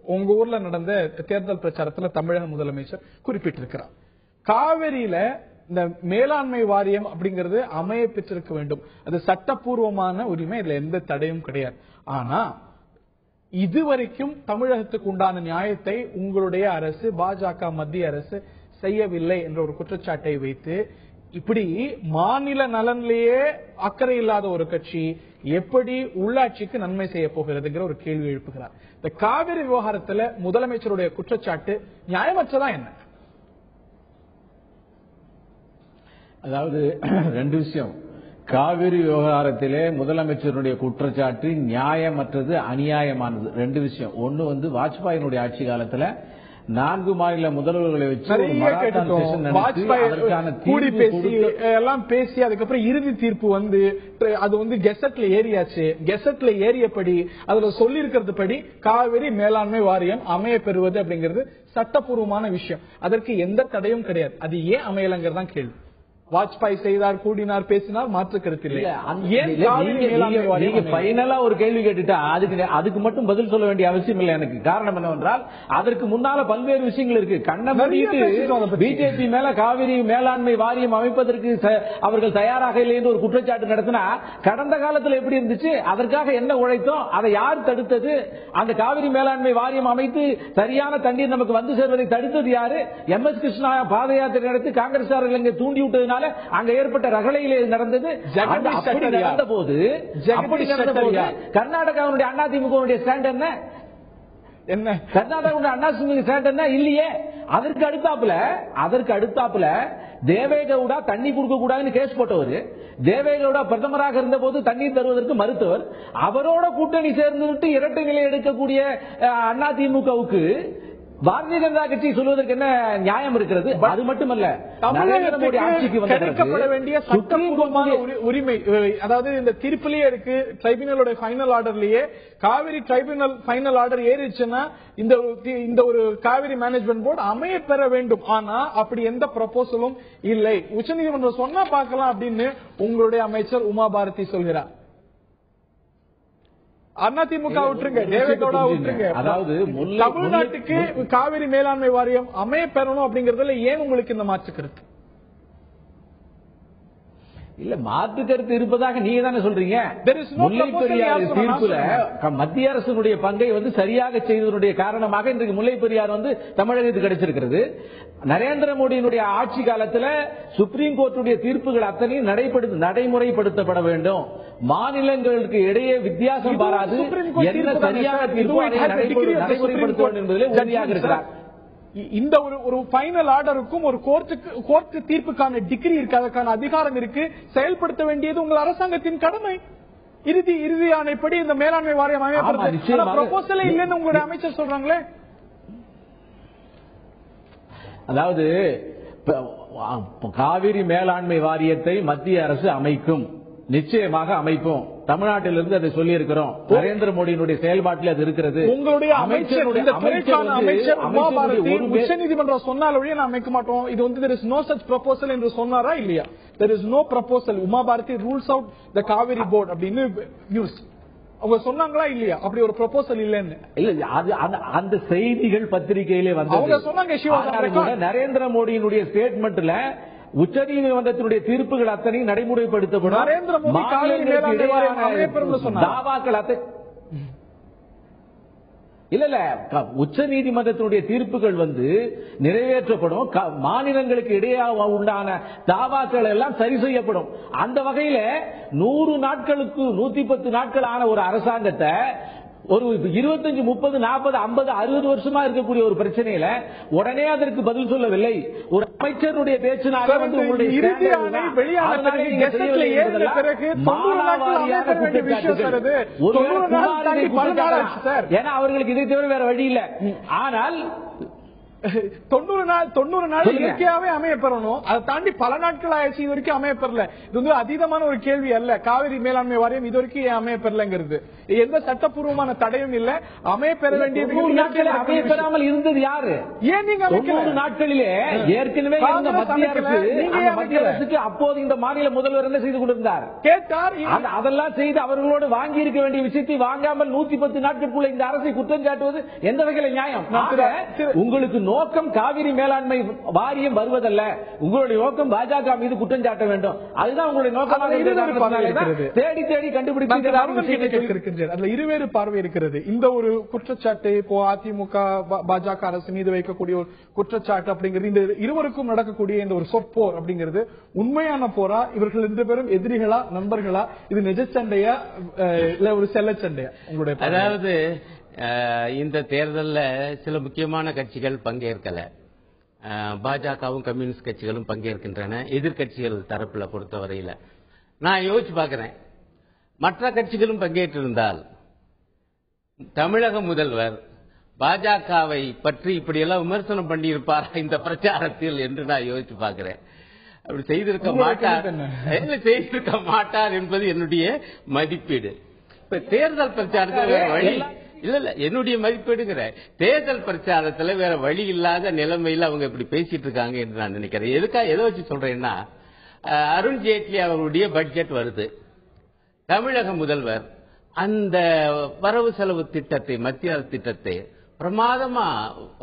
Speaker 1: உங்க ஊர்ல நடந்த தேர்தல் பிரச்சாரத்தில் தமிழக முதலமைச்சர் குறிப்பிட்டிருக்கிறார். காவிரியில இந்த மேலாண்மை வாரியம் அப்படிங்கிறது அமைய பெற்றிருக்க வேண்டும், அது சட்டப்பூர்வமான உரிமை, இதுல எந்த தடையும் கிடையாது. ஆனா இதுவரைக்கும் தமிழகத்துக்கு உண்டான நியாயத்தை உங்களுடைய அரசு, பாஜக மத்திய அரசு செய்யவில்லை என்ற ஒரு குற்றச்சாட்டை வைத்து இப்படி மாநில நலனிலேயே அக்கறை இல்லாத ஒரு கட்சி எப்படி உள்ளாட்சிக்கு நன்மை செய்ய போகிறதுங்கிற ஒரு கேள்வி எழுப்புகிறார். இந்த காவிரி விவகாரத்துல முதலமைச்சருடைய குற்றச்சாட்டு நியாயமற்றதா என்ன?
Speaker 6: அதாவது ரெண்டு விஷயம். காவிரி விவகாரத்திலே முதலமைச்சருடைய குற்றச்சாட்டு நியாயமற்றது, அநியாயமானது. ரெண்டு விஷயம். ஒன்னு வாஜ்பாயினுடைய ஆட்சி காலத்துல 4 மாநில முதல்வர்களை வச்சு
Speaker 1: எல்லாம் பேசி அதுக்கப்புறம் இறுதி தீர்ப்பு அது கெசட்ல ஏறியாச்சு. கெசட்ல ஏறியபடி அதுல சொல்லி இருக்கிறது படி காவிரி மேலாண்மை வாரியம் அமைய பெறுவது அப்படிங்கிறது சட்டப்பூர்வமான விஷயம். அதற்கு எந்த தடையும் கிடையாது. அது ஏன் அமையலங்கிறதான் கேள்வி. வாஜ்பாய் செய்தார், கூடினார், பேசினார், மாற்று கருத்து இல்லை.
Speaker 6: பைனலா ஒரு கேள்வி கேட்டுட்டா அதுக்கு மட்டும் பதில் சொல்ல வேண்டிய அவசியம் இல்லை எனக்கு. காரணம் என்னவென்றால் அதற்கு முன்னால பல்வேறு விஷயங்கள் இருக்கு. கண்ணமூடிட்டு பிஜேபி மேல காவிரி மேலாண்மை வாரியம் அமைப்பதற்கு அவர்கள் தயாராக இல்லை என்று ஒரு குற்றச்சாட்டு நடத்தினா கடந்த காலத்தில் எப்படி இருந்துச்சு, அதற்காக என்ன உழைத்தோம், அதை யார் தடுத்தது, அந்த காவிரி மேலாண்மை வாரியம் அமைத்து சரியான தண்ணீர் நமக்கு வந்து சேர்வதை தடுத்தது யாரு? MS கிருஷ்ணா பாத யாத்திரை நடத்தி காங்கிரஸ் தூண்டி விட்டதுனால அங்க ஏற்பட்ட ரகளையிலே நடந்தது. நடந்த போது கர்நாடகாவுடைய அதிமுக ஸ்டாண்ட் என்ன, கர்நாடகாவுடைய அதிமுக ஸ்டாண்ட் என்ன இல்லையே. அதற்கு அடுத்தாப்புல தேவேகவுடா தண்ணி கொடுக்க கூடாதுன்னு கேஸ் போட்டவர், தேவேகவுடா பிரதமராக இருந்த போது தண்ணீர் தருவதற்கு மறுத்தவர், அவரோட கூட்டணி சேர்ந்துவிட்டு இரட்டை நிலை எடுக்கக்கூடிய அதிமுகவுக்கு பாரதிய ஜனதா கட்சி சொல்வதற்கு என்ன நியாயம் இருக்கிறது? அது மட்டுமல்ல,
Speaker 1: கிடைக்கப்பட வேண்டிய சட்டப்பூர்வமான உரிமை, அதாவது இந்த தீர்ப்பிலேயே இருக்கு, ட்ரைபுனலோட ஃபைனல் ஆர்டர்லயே காவிரி ட்ரைபுனல் ஃபைனல் ஆர்டர் ஏறிச்சுன்னா இந்த ஒரு காவிரி மேனேஜ்மெண்ட் போர்டு அமைய பெற வேண்டும். ஆனா அப்படி எந்த ப்ரொபோசலும் இல்லை. உச்சநீதிமன்றம் சொன்னா பார்க்கலாம் அப்படின்னு உங்களுடைய அமைச்சர் உமா பாரதி சொல்கிறார். அதிமுக விட்டுருங்க, தேவேகவுடா விட்டுருங்க. அதாவது தமிழ்நாட்டுக்கு காவிரி மேலாண்மை வாரியம் அமைய பெறணும் அப்படிங்கறதுல ஏன் உங்களுக்கு இந்த மாற்று கருத்து
Speaker 6: இல்ல? மாற்று கருத்து இருப்பதாக நீங்க தானே சொல்றீங்க. முல்லை பெரியாறு தீர்ப்புல மத்திய அரசுடைய பங்கை சரியாக செய்ததனுடைய காரணமாக இன்றைக்கு முல்லை பெரியாறு தமிழகத்துக்கு கிடைச்சிருக்கிறது. நரேந்திர மோடியினுடைய ஆட்சி காலத்தில் சுப்ரீம் கோர்ட்டுடைய தீர்ப்புகள் அத்தனையும் நடைமுறைப்படுத்தப்பட வேண்டும். மாநிலங்களுக்கு இடையே வித்தியாசம் பாராது என்ன சரியான தீர்ப்பு நடைமுறைப்படுத்த வேண்டும் என்பதிலே உறுதியாக இருக்கிறார்.
Speaker 1: இந்த ஒரு ஃபைனல் ஆர்டருக்கும் ஒரு கோர்ட் தீர்ப்புக்கான டிகிரி இருக்கு, அதற்கான அதிகாரம் இருக்கு, செயல்படுத்த வேண்டியது உங்கள் அரசாங்கத்தின் கடமை. இறுதி ஆணைப்படி இந்த மேலாண்மை வாரியம் அமையப்படுறது இல்லைன்னு உங்களுடைய அமைச்சர் சொல்றாங்களே.
Speaker 6: அதாவது காவிரி மேலாண்மை வாரியத்தை மத்திய அரசு அமைக்கும், நிச்சயமாக அமைப்போம். தமிழ்நாட்டிலிருந்து அதை சொல்லி இருக்கிறோம். நரேந்திர மோடியினுடைய செயல்பாட்டில் அது இருக்கிறது.
Speaker 1: உங்களுடைய அமைச்சர் உச்சநீதிமன்றம் சொன்னால் நான் அமைக்க மாட்டோம், இது there is no such proposal என்று சொன்னாரா இல்லையா? There is no proposal. Uma Bharti rules out the Kaveri board அப்படின்னு நியூஸ் அவங்க சொன்னாங்களா இல்லையா? அப்படி ஒரு ப்ரொபோசல் இல்லன்னு
Speaker 6: இல்ல, அந்த செய்திகள் பத்திரிகையிலே வந்து சொன்னாங்க. நரேந்திர மோடியினுடைய ஸ்டேட்மெண்ட்ல உச்சநீதிமன்றத்தினுடைய தீர்ப்புகள் அத்தனையும் நடைமுறைப்படுத்தப்படும்.
Speaker 1: நரேந்திர மோடி
Speaker 6: தாவாக்கள் இல்ல உச்ச நீதிமன்றத்தினுடைய தீர்ப்புகள் நிறைவேற்றப்படும். மாநிலங்களுக்கு இடையே உண்டான தாவாக்கள் எல்லாம் சரி செய்யப்படும். அந்த வகையில 100 நாட்களுக்கு 110 நாட்கள் ஆன ஒரு அரசாங்கத்தை ஒரு 25, 30, 40, 50, 60 வருஷமா இருக்கக்கூடிய ஒரு பிரச்சனையில உடனே அதற்கு பதில் சொல்லவில்லை. ஒரு அமைச்சருடைய பேச்சினாக ஏன்னா அவர்களுக்கு இதை தவிர வேற வழி இல்லை. ஆனால்
Speaker 1: 90 நாள் இயற்கையாவே அமைய பெறணும். அதை தாண்டி பல நாட்கள் ஆயிடுச்சு, இது வரைக்கும் அமைய பெறல. இது அதீதமான ஒரு கேள்வி அல்ல. காவிரி மேலாண்மை வாரியம் இது வரைக்கும் ஏன் அமைய பெறலங்கிறது எந்த சட்டப்பூர்வமான தடையும் இல்ல. அமைய பெற வேண்டியது
Speaker 6: அமைய பெறாமல் இருந்தது யாரு?
Speaker 1: ஏன் நீங்க
Speaker 6: 90 நாட்களிலே ஏற்கனவே மத்திய அரசுக்கு அப்போது இந்த மாநில முதல்வர் என்ன செய்து கொண்டிருந்தார்
Speaker 1: கேட்டார்.
Speaker 6: அதெல்லாம் செய்து அவர்களோடு வாங்கி இருக்க வேண்டிய விஷயத்தை வாங்காமல் 110 நாட்களுக்குள்ள இந்த அரசை குற்றம் சாட்டுவது எந்த வகையில நியாயம்? உங்களுக்கு நோக்கம் காவிரி மேலாண்மை வாரியம் வருவதல்ல, உங்களுடைய நோக்கம் பாஜக மீது குற்றம் சாட்ட வேண்டும், அதுதான் உங்களுடைய நோக்கமாக தேடி தேடி கண்டுபிடித்து.
Speaker 1: அதுல இருவேறு பார்வை இருக்கிறது. இந்த ஒரு குற்றச்சாட்டு இப்போ அதிமுக பாஜக அரசு மீது வைக்கக்கூடிய ஒரு குற்றச்சாட்டு அப்படிங்கிறது, இந்த இருவருக்கும் நடக்கக்கூடிய இந்த ஒரு சொற்போர் அப்படிங்கிறது உண்மையான போரா, இவர்கள் 2 பேரும் எதிரிகளா நண்பர்களா, இது நிஜ சண்டையா இல்ல ஒரு செல்ல சண்டையா உங்களுடைய?
Speaker 7: அதாவது இந்த தேர்தலில் சில முக்கியமான கட்சிகள் பங்கேற்கல, பாஜகவும் கம்யூனிஸ்ட் கட்சிகளும் பங்கேற்கின்றன. எதிர்கட்சிகள் தரப்புல பொறுத்தவரையில நான் யோசிச்சு பார்க்கிறேன், மற்ற கட்சிகளும் பங்கேற்றிருந்தால் தமிழக முதல்வர் பாஜகவை பற்றி இப்படியெல்லாம் விமர்சனம் பண்ணியிருப்பாரா இந்த பிரச்சாரத்தில் என்று நான் யோசிச்சு பார்க்கிறேன். அப்படி செய்திருக்க மாட்டார் என்பது என்னுடைய மதிப்பீடு. இப்ப தேர்தல் பிரச்சாரத்தில் வேற வழி இல்ல, என்னுடைய மதிப்பீடுங்கிற தேர்தல் பிரச்சாரத்துல வேற வழி இல்லாத நிலைமையில அவங்க இப்படி பேசிட்டு இருக்காங்க என்று நான் நினைக்கிறேன். எதை வச்சு சொல்றேன்னா, அருண் ஜேட்லி அவருடைய பட்ஜெட் வருது, தமிழக முதல்வர் அந்த வரவு செலவு திட்டத்தை, மத்திய அரசு திட்டத்தை பிரமாதமா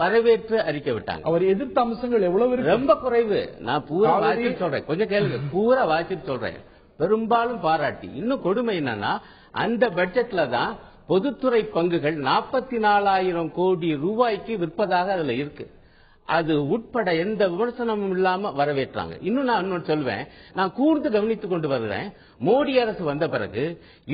Speaker 7: வரவேற்று அறிக்கை விட்டாங்க.
Speaker 1: அவர் எதிர்த்த அம்சங்கள் எவ்வளவு
Speaker 7: ரொம்ப குறைவு. நான் பூரா வாசிட்டு சொல்றேன், கொஞ்சம் கேளுங்க, பூரா வாசிட்டு சொல்றேன், பெரும்பாலும் பாராட்டி. இன்னும் கொடுமை என்னன்னா, அந்த பட்ஜெட்ல தான் பொதுத்துறை பங்குகள் 44,000 கோடி ரூபாய்க்கு விற்பதாக அதுல இருக்கு. அது உட்பட எந்த விமர்சனமும் இல்லாம வரவேற்றாங்க. இன்னும் நான் இன்னொன்று சொல்வேன், நான் கூர்ந்து கவனித்துக் கொண்டு வருகிறேன். மோடி அரசு வந்த பிறகு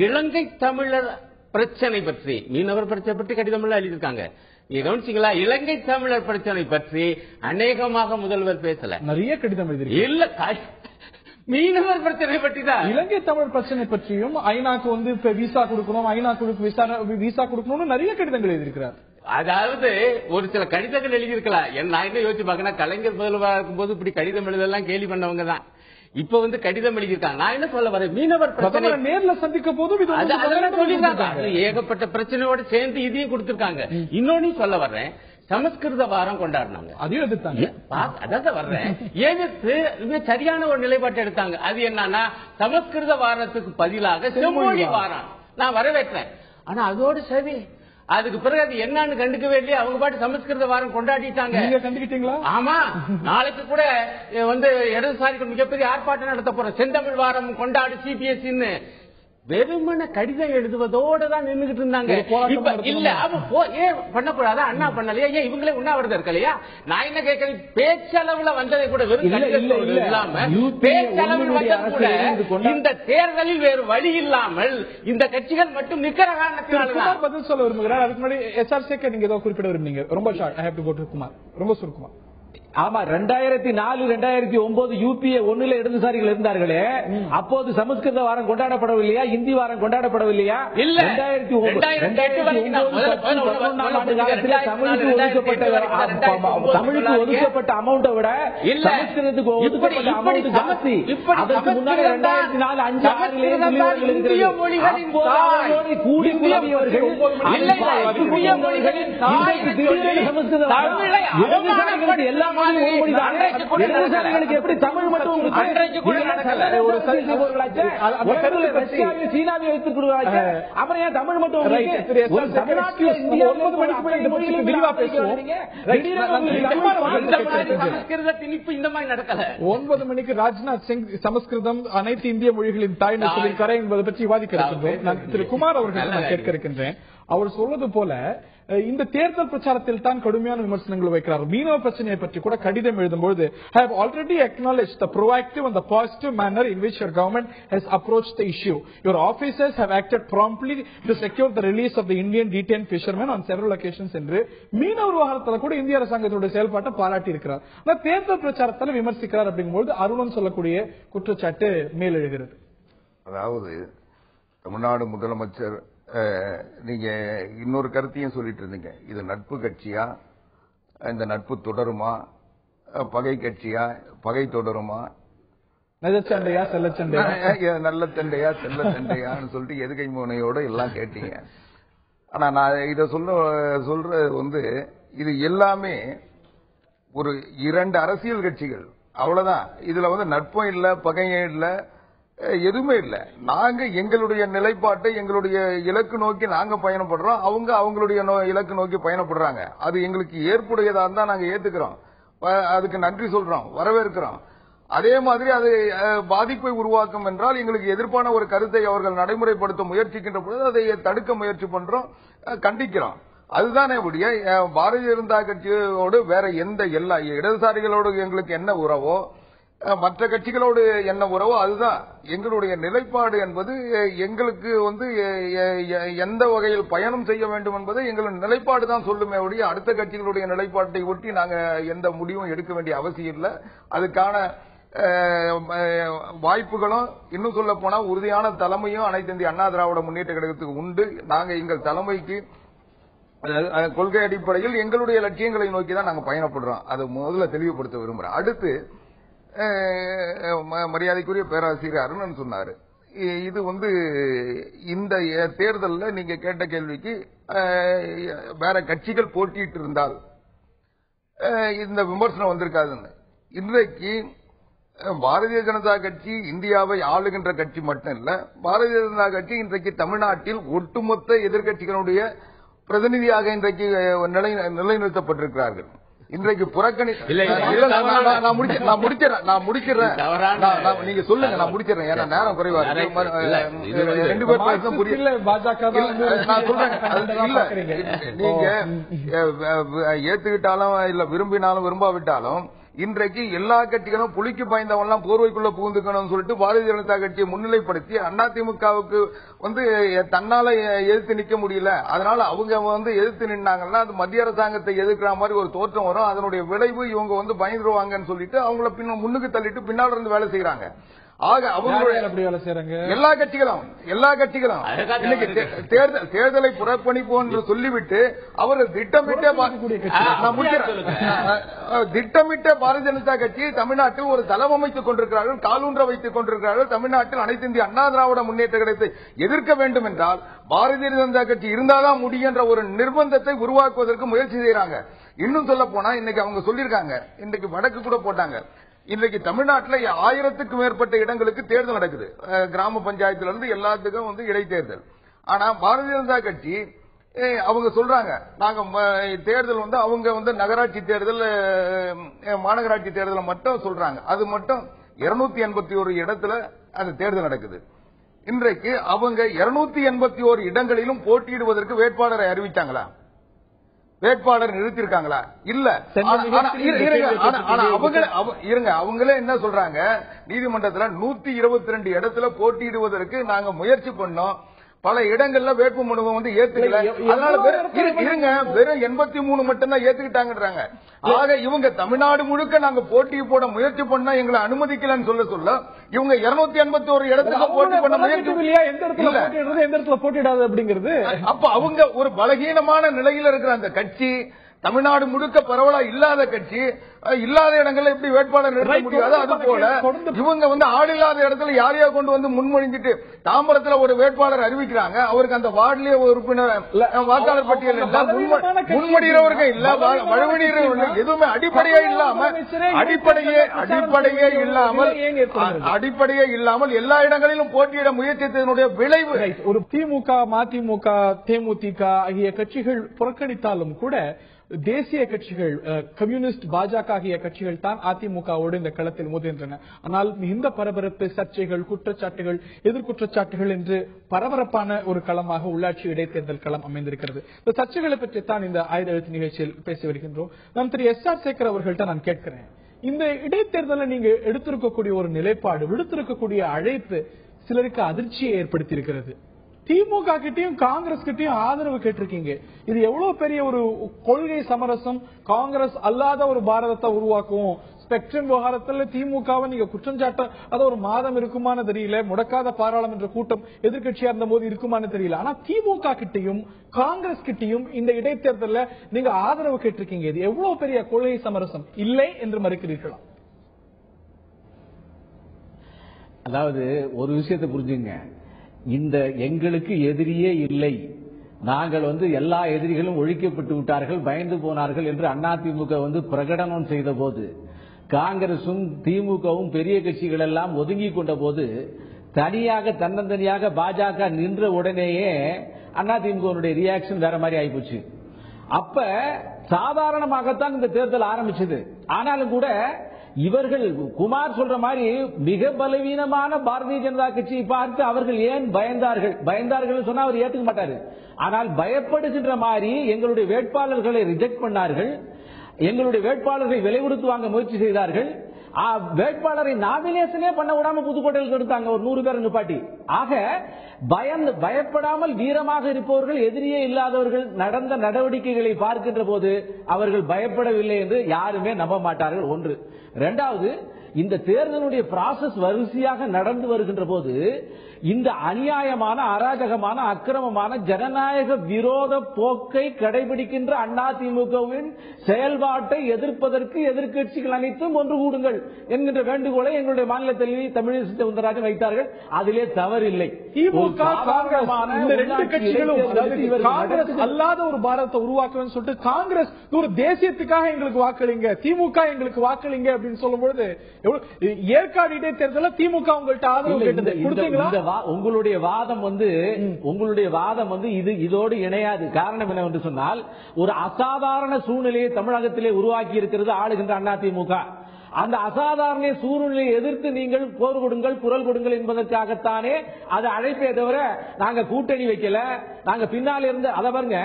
Speaker 7: இலங்கை தமிழர் பிரச்சனை பற்றி, மீனவர் பிரச்சனை பற்றி கடிதம் எல்லாம் எழுதியிருக்காங்க. நீங்க கவனிச்சீங்களா? இலங்கை தமிழர் பிரச்சனை பற்றி அநேகமாக முதல்வர் பேசல,
Speaker 1: நிறைய கடிதம் எழுதி
Speaker 7: இல்ல, மீனவர் பிரச்சனை பற்றி தான்.
Speaker 1: இலங்கை தமிழ் பிரச்சனை பற்றியும் ஐநாக்கு இப்ப விசா கொடுக்கணும், ஐநாக்கு விசா கொடுக்கணும்னு நிறைய கடிதங்கள் எழுதியிருக்கிறார்.
Speaker 7: அதாவது ஒரு சில கடிதங்கள் எழுதியிருக்கலாம். நான் என்ன யோசிச்சு பாக்கணும், கலைஞர் முதல்வராக இருக்கும்போது இப்படி கடிதம் எழுதலாம் கேலி பண்ணவங்க தான் இப்ப கடிதம் எழுதியிருக்காங்க. நான் என்ன சொல்ல வரேன், மீனவர் பிரச்சனை நேர்ல சந்திக்க போது ஏகப்பட்ட பிரச்சனையோட சேர்ந்து இதையும் கொடுத்திருக்காங்க. இன்னொன்னு சொல்ல வர்றேன், சமஸ்கிருத வாரம் கொண்டாடினாங்க, அதையும் எடுத்தாங்க. அதான் வர்றேன், எதிர்த்து சரியான ஒரு நிலைப்பாட்டை எடுத்தாங்க. அது என்னன்னா, சமஸ்கிருத வாரத்துக்கு பதிலாக செம்மொழி வாரம் நான் வரவேற்றேன். ஆனா அதோடு சரி, அதுக்கு பிறகு அது என்னன்னு கண்டுக்கவே இல்லையே, அவங்க பாட்டு சமஸ்கிருத வாரம் கொண்டாடிட்டாங்க.
Speaker 1: நீங்க கண்டுக்கிட்டீங்களா?
Speaker 7: ஆமா, நாளைக்கு கூட இடதுசாரிகள் மிகப்பெரிய ஆர்ப்பாட்டம் நடத்த போறோம், செந்தமிழ் வாரம் கொண்டாடு சிபிஎஸ்இன்னு. வெறுமன கடிதம் எழுதுவதோட தான் நின்றுகிட்டு இருந்தாங்க. இல்ல ஏன் பண்ணக்கூடாது, அண்ணா பண்ணலையா, ஏன் இவங்களே உண்ணாவிரதம் இருக்கலையா? நான் என்ன கேட்கிறேன், பேச்சளவுல வந்ததை கூட வெறும் இல்லாம பேச்சளவில் வந்தது கூட இந்த தேர்தலில் வேறு வழி இல்லாமல் இந்த கட்சிகள் மட்டும் நிக்கிற காரணத்தினால
Speaker 1: பதில் சொல்ல விரும்புகிறேன். அதுக்கு முன்னாடி எஸ்ஆர்சிக்கு நீங்க ஏதோ குறிப்பிட விரும்புங்க. ரொம்ப short, I have to go to Kumar, ரொம்ப சுருக்குமா.
Speaker 6: ஆமா, 2004 2009 யூபிஏ 1 இடதுசாரிகள் இருந்தார்களே, அப்போது சமஸ்கிருத வாரம் கொண்டாடப்படவில்லையா, இந்தி வாரம் கொண்டாடப்படவில்லையா?
Speaker 7: இல்ல,
Speaker 6: 2009 ஒதுக்கப்பட்ட அமௌண்ட்டை விட சமஸ்கிருதத்துக்கு ஒதுக்கப்பட்ட அமௌண்ட் ஜாஸ்தி. அதற்கு முன்னாடி 2004-5-6 கூடி குழம்பியவர்கள் எல்லாமே எப்படி தமிழ் மட்டும் சீனாவை வைத்துக் கொடுக்கிறாங்க, அப்புறம் ஏன் தமிழ் மட்டும்?
Speaker 7: இந்த மாதிரி நடக்கல.
Speaker 1: 9 மணிக்கு ராஜ்நாத் சிங் சமஸ்கிருதம் அனைத்து இந்திய மொழிகளின் தாய் சொல்லியிருக்காரு என்பதை பற்றி விவாதிக்க இருக்கின்றோம். நான் திரு குமார் அவர்கள் நான் கேட்க இருக்கின்றேன். அவர் சொல்வது போல இந்த தேர்தல் பிரச்சாரத்தில் தான் கடுமையான விமர்சனங்கள் வைக்கிறார். மீனவ பிரச்சனையை பற்றி கூட கடிதம் எழுதும்போது, I have already acknowledged the proactive and the positive manner in which your government has approached the issue. Your officers have acted promptly to secure the release of the Indian detained fishermen on several occasions என்று மீனவ விவகாரத்தில் கூட இந்திய அரசாங்கத்தோட செயல்பாட்டை பாராட்டி இருக்கிறார். ஆனால் தேர்தல் பிரச்சாரத்தில் விமர்சிக்கிறார் அப்படிங்கும்போது அருணன் சொல்லக்கூடிய குற்றச்சாட்டு மேலெழுகிறது.
Speaker 3: அதாவது தமிழ்நாடு முதலமைச்சர் நீங்க இன்னொரு கருத்தையும் சொல்லிட்டு இருந்தீங்க, இது நட்பு கட்சியா, இந்த நட்பு தொடருமா, பகை கட்சியா, பகை தொடருமா,
Speaker 1: நல்ல சண்டையா செல்ல சண்டையா,
Speaker 3: நல்ல சண்டையா செல்ல சண்டையான்னு சொல்லிட்டு எதுகை முனையோட எல்லாம் கேட்டீங்க. ஆனா நான் இத சொல்றது இது எல்லாமே ஒரு 2 அரசியல் கட்சிகள், அவ்வளவுதான். இதுல நட்பும் இல்ல, பகையும் இல்ல, எதுவுமே இல்ல. நாங்க எங்களுடைய நிலைப்பாட்டை எங்களுடைய இலக்கு நோக்கி நாங்க பயணப்படுறோம், அவங்க அவங்களுடைய இலக்கு நோக்கி பயணப்படுறாங்க. அது எங்களுக்கு ஏற்புடையதா இருந்தா நாங்க ஏத்துக்கிறோம், அதுக்கு நன்றி சொல்றோம், வரவேற்கிறோம். அதே மாதிரி அது பாதிப்பை உருவாக்கும் என்றால் எங்களுக்கு எதிர்ப்பான ஒரு கருத்தை அவர்கள் நடைமுறைப்படுத்த முயற்சிக்கின்ற பொழுது அதை தடுக்க முயற்சி பண்றோம், கண்டிக்கிறோம். அதுதானே ஒழிய பாரதிய ஜனதா கட்சியோடு வேற எந்த எல்லா இடதுசாரிகளோடு எங்களுக்கு என்ன உறவோ மற்ற கட்சிகளோடு என்ன உறவோ அதுதான் எங்களுடைய நிலைப்பாடு என்பது. எங்களுக்கு எந்த வகையில் பயணம் செய்ய வேண்டும் என்பதை எங்களுடைய நிலைப்பாடு தான் சொல்லுமே ஒழிய அடுத்த கட்சிகளுடைய நிலைப்பாட்டை ஒட்டி நாங்க எந்த முடிவும் எடுக்க வேண்டிய அவசியம் இல்லை. அதுக்கான வாய்ப்புகளும் இன்னும் சொல்ல போனா உறுதியான தலைமையும் அனைத்து இந்திய அண்ணா திராவிட முன்னேற்ற கழகத்துக்கு உண்டு. நாங்க எங்கள் தலைமைக்கு கொள்கை அடிப்படையில் எங்களுடைய லட்சியங்களை நோக்கி தான் நாங்க பயணப்படுறோம். அதை முதல்ல தெளிவுபடுத்த விரும்புறேன். அடுத்து மரியாதைக்குரிய பேராசிரியர் அருணன் சொன்னாரு, இது இந்த தேர்தலில் நீங்க கேட்ட கேள்விக்கு வேற கட்சிகள் போட்டியிட்டு இருந்தால் இந்த விமர்சனம் வந்திருக்காதுன்னு. இன்றைக்கு பாரதிய ஜனதா கட்சி இந்தியாவை ஆளுகின்ற கட்சி மட்டும் இல்ல, பாரதிய ஜனதா கட்சி இன்றைக்கு தமிழ்நாட்டில் ஒட்டுமொத்த எதிர்கட்சிகளுடைய பிரதிநிதியாக இன்றைக்கு நிலைநிறுத்தப்பட்டிருக்கிறார்கள். இன்றைக்கு புறக்கணி நான் முடிக்கிறேன், நீங்க சொல்லுங்க, நான் முடிச்சிடறேன், ஏன்னா நேரம் குறைவா இருக்கு. 2 பேர் பேசும் புரியல. நான் சொல்றேன், நீங்க ஏத்துக்கிட்டாலும் இல்ல விரும்பினாலும் விரும்பாவிட்டாலும் இன்றைக்கு எல்லா கட்சிகளும் புலிக்கு பயந்தவெல்லாம் போர்வைக்குள்ள புகுந்துக்கணும்னு சொல்லிட்டு பாரதிய ஜனதா கட்சியை முன்னிலைப்படுத்தி அதிமுகவுக்கு தன்னால எதிர்த்து நிக்க முடியல, அதனால அவங்க எதிர்த்து நின்னாங்கன்னா அது மத்திய அரசாங்கத்தை எதிர்க்கிற மாதிரி ஒரு தோற்றம் வரும், அதனுடைய விளைவு இவங்க பயந்துருவாங்கன்னு சொல்லிட்டு அவங்கள முன்னுக்கு தள்ளிட்டு பின்னால இருந்து வேலை செய்யறாங்க. ஆக அவங்களுடைய எல்லா கட்சிகளும் இன்னைக்கு தேர்தலை புறக்கணிப்போம் என்று சொல்லிவிட்டு அவர்கள் திட்டமிட்ட பாரதிய ஜனதா கட்சி தமிழ்நாட்டில் ஒரு தளம் அமைத்துக் கொண்டிருக்கிறார்கள், காலூன்ற வைத்துக் கொண்டிருக்கிறார்கள். தமிழ்நாட்டில் அனைத்து இந்திய அண்ணா திராவிட முன்னேற்ற கழகத்தை எதிர்க்க வேண்டும் என்றால் பாரதிய ஜனதா கட்சி இருந்தாதான் முடியும் என்ற ஒரு நிர்பந்தத்தை உருவாக்குவதற்கு முயற்சி செய்யறாங்க. இன்னும் சொல்ல போனா இன்னைக்கு அவங்க சொல்லியிருக்காங்க, இன்னைக்கு வடக்கு கூட போட்டாங்க, இன்றைக்கு தமிழ்நாட்டில் 1000க்கும் மேற்பட்ட இடங்களுக்கு தேர்தல் நடக்குது, கிராம பஞ்சாயத்துல இருந்து எல்லாத்துக்கும் இடைத்தேர்தல். ஆனா பாரதிய ஜனதா கட்சி அவங்க சொல்றாங்க நாங்க தேர்தல் அவங்க நகராட்சி தேர்தல் மாநகராட்சி தேர்தல் மட்டும் சொல்றாங்க, அது மட்டும் 281 இடத்துல அந்த தேர்தல் நடக்குது. இன்றைக்கு அவங்க 281 இடங்களிலும் போட்டியிடுவதற்கு வேட்பாளரை அறிவித்தாங்களா? வேட்பாளர் நிறுத்திருக்காங்களா? இல்ல. அவங்களே என்ன சொல்றாங்க, நீதிமன்றத்தில் 122 இடத்துல போட்டியிடுவதற்கு நாங்க முயற்சி பண்ணோம், பல இடங்கள்ல வேட்பு மனுவை ஏத்துக்கல, அதனால வெறும் 83 மட்டும்தான் ஏத்துக்கிட்டாங்கன்றாங்க. ஆக இவங்க தமிழ்நாடு முழுக்க நாங்க போட்டி போட முயற்சி பண்ணா எங்களை அனுமதிக்கலன்னு சொல்ல இவங்க 281 இடத்துக்கு போட்டி பண்ண முயற்சி எந்த இடத்துல போட்டிடாது அப்படிங்கிறது. அப்ப அவங்க ஒரு பலகீனமான நிலையில இருக்கிற அந்த கட்சி, தமிழ்நாடு முழுக்க பரவலா இல்லாத கட்சி, இல்லாத இடங்கள்ல எப்படி வேட்பாளர் நிறுத்த முடியாது, அது போல இவங்க ஆள் இல்லாத இடத்துல யாரையா கொண்டு முன்மொழிஞ்சிட்டு தாம்பரத்துல ஒரு வேட்பாளர் அறிவிக்கிறாங்க, அவருக்கு அந்த வார்டிலேயே உறுப்பினர் வாக்காளர் பட்டியல் முன்மொழிகிறவர்கள் இல்ல, வழங்குநீர் எதுவுமே அடிப்படையே இல்லாமல் எல்லா இடங்களிலும் போட்டியிட முயற்சித்ததனுடைய விளைவு
Speaker 1: ஒரு திமுக, மதிமுக, தேமுதிக ஆகிய கட்சிகள் புறக்கணித்தாலும் கூட தேசிய கட்சிகள் கம்யூனிஸ்ட், பாஜக ஆகிய கட்சிகள் தான் அதிமுகவோடு இந்த களத்தில் மோதுகின்றன. ஆனால் இந்த பரபரப்பு, சர்ச்சைகள், குற்றச்சாட்டுகள், எதிர்குற்றச்சாட்டுகள் என்று பரபரப்பான ஒரு களமாக உள்ளாட்சி இடைத்தேர்தல் களம் அமைந்திருக்கிறது. இந்த சர்ச்சைகளை பற்றி தான் இந்த ஆயுத எழுத்து நிகழ்ச்சியில் பேசி வருகின்றோம். நான் திரு SR சேகர் அவர்கள்ட்ட நான் கேட்கிறேன், இந்த இடைத்தேர்தலில் நீங்க எடுத்திருக்கக்கூடிய ஒரு நிலைப்பாடு, விடுத்திருக்கக்கூடிய அழைப்பு சிலருக்கு அதிர்ச்சியை ஏற்படுத்தி இருக்கிறது. திமுக கிட்டையும் காங்கிரஸ் கிட்டையும் ஆதரவு கேட்டிருக்கீங்க. இது எவ்வளவு பெரிய ஒரு கொள்கை சமரசம். காங்கிரஸ் அல்லாத ஒரு பாரதத்தை உருவாக்குவோம். ஸ்பெக்ட்ரம் விவகாரத்தில் திமுகவை நீங்க குற்றஞ்சாட்ட அது ஒரு மாதம் இருக்குமான்னு தெரியல, முடக்காத பாராளுமன்ற கூட்டம் எதிர்கட்சியா இருந்த போது இருக்குமான்னு தெரியல. ஆனா திமுக கிட்டையும் காங்கிரஸ் கிட்டையும் இந்த இடைத்தேர்தலில் நீங்க ஆதரவு கேட்டிருக்கீங்க. இது எவ்வளவு பெரிய கொள்கை சமரசம் இல்லை என்று மறுக்கிறீர்களா?
Speaker 6: அதாவது ஒரு விஷயத்தை புரிஞ்சுங்க, இந்த எங்களுக்கு எதிரியே இல்லை, நாங்கள் எல்லா எதிரிகளும் ஒழிக்கப்பட்டு விட்டார்கள், பயந்து போனார்கள் என்று அதிமுக பிரகடனம் செய்த போது, காங்கிரசும் திமுகவும் பெரிய கட்சிகள் எல்லாம் ஒதுங்கி கொண்ட போது தனியாக தன்னந்தனியாக பாஜக நின்ற உடனேயே அதிமுக ரியாக்ஷன் வேற மாதிரி ஆயிப்போச்சு. அப்ப சாதாரணமாகத்தான் இந்த தேர்தல் ஆரம்பிச்சது. ஆனாலும் கூட இவர்கள் குமார் சொல்ற மாதிரி மிக பலவீனமான பாரதிய ஜனதா கட்சியை பார்த்து அவர்கள் ஏன் பயந்தார்கள் சொன்னா அவர் ஏற்றுக்க மாட்டாரு. ஆனால் பயப்படுகின்ற மாதிரி எங்களுடைய வேட்பாளர்களை ரிஜெக்ட் பண்ணார்கள், எங்களுடைய வேட்பாளர்களை விலை கொடுத்து வாங்க முயற்சி செய்தார்கள். வேட்பாளரை நாமினேஷனே பண்ண விடாம புதுக்கோட்டையில் எடுத்தாங்க ஒரு 100 பேர் நிப்பாட்டி. ஆக பயப்படாமல் வீரமாக இருப்பவர்கள், எதிரியே இல்லாதவர்கள் நடந்த நடவடிக்கைகளை பார்க்கின்ற போது அவர்கள் பயப்படவில்லை என்று யாருமே நம்ப மாட்டார்கள். ஒன்று. இரண்டாவது, இந்த தேர்தலுடைய ப்ராசஸ் வரிசையாக நடந்து வருகின்ற போது இந்த அநியாயமான, அராஜகமான, அக்கிரமமான, ஜனநாயக விரோத போக்கை கடைபிடிக்கின்ற அதிமுகவின் செயல்பாட்டை எதிர்ப்பதற்கு எதிர்க்கட்சிகள் அனைத்தும் ஒன்று கூடுங்கள் என்கின்ற வேண்டுகோளை எங்களுடைய மாநில தலைவி தமிழிசை சவுந்தரராஜன் வைத்தார்கள். அதிலே தவறில்லை.
Speaker 1: திமுக இந்த ரெண்டு கட்சிகளும் காங்கிரஸ் அல்லாத ஒரு பாரதத்தை உருவாக்குவேன்னு சொல்லிட்டு காங்கிரஸ் ஒரு தேசியத்துக்காக எங்களுக்கு வாக்களிங்க, திமுக எங்களுக்கு வாக்களிங்க அப்படின்னு சொல்லும் பொழுது ஏற்காடு இடைத்தேர்தலில் திமுக உங்கள்கிட்ட ஆதரவு கேட்டது கொடுத்தீங்களா?
Speaker 6: உங்களுடைய வாதம் வந்து இதோடு இணையாது. காரணம் என்னவென்று சொன்னால், ஒரு அசாதாரண சூழ்நிலையை தமிழகத்திலே உருவாக்கி இருக்கிறது ஆளுகின்ற அதிமுக. அந்த அசாதாரண சூழ்நிலையை எதிர்த்து நீங்கள் போர் கொடுங்கள், குரல் கொடுங்கள் என்பதற்காகத்தானே அது அழைப்பே தவிர நாங்க கூட்டணி வைக்கல, நாங்க பின்னால் இருந்து. அதை பாருங்க,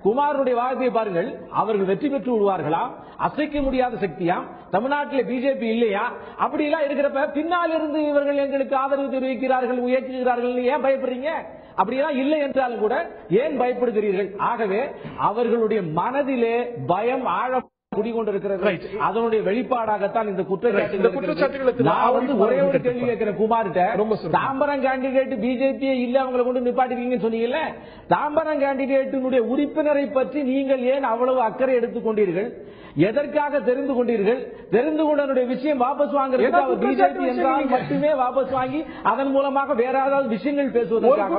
Speaker 6: குமாரனுடைய வாதத்தை பாருங்கள். அவர்கள் வெற்றி பெற்று விடுவார்களாம், அசைக்க முடியாத சக்தியாம், தமிழ்நாட்டில் பிஜேபி இல்லையா, அப்படி எல்லாம் இருக்கிறப்ப பின்னால் இருந்து இவர்கள் எங்களுக்கு ஆதரவு தெரிவிக்கிறார்கள், உயர்த்துகிறார்கள், ஏன் பயப்படுறீங்க? அப்படியெல்லாம் இல்லை என்றாலும் கூட ஏன் பயப்படுகிறீர்கள்? ஆகவே அவர்களுடைய மனதிலே பயம் ஆழ குடிகொண்டிருக்கிறது. அதனுடைய வெளிப்பாடாகத்தான் இந்த குற்றச்சாட்டுகளுக்கு நான் வந்து ஒரே ஒரு கேள்வி கேட்கிறேன் குமார்கிட்ட. தாம்பரம் கேண்டிடேட் பிஜேபி இல்ல, அவங்களை கொண்டு நிப்பாட்டிருக்கீங்கன்னு சொன்னீங்கல்ல, தாம்பரம் கேண்டிடேட்டினுடைய உறுப்பினரை பற்றி நீங்கள் ஏன் அவ்வளவு அக்கறை எடுத்துக் கொண்டீர்கள்? எதற்காக தெரிந்து கொண்டீர்கள்? தெரிந்து கொண்ட விஷயம் வாபஸ் வாங்குறது அவர் பிஜேபி என்றால் மட்டுமே வாபஸ் வாங்கி அதன் மூலமாக வேற ஏதாவது விஷயங்கள் பேசுவதற்காக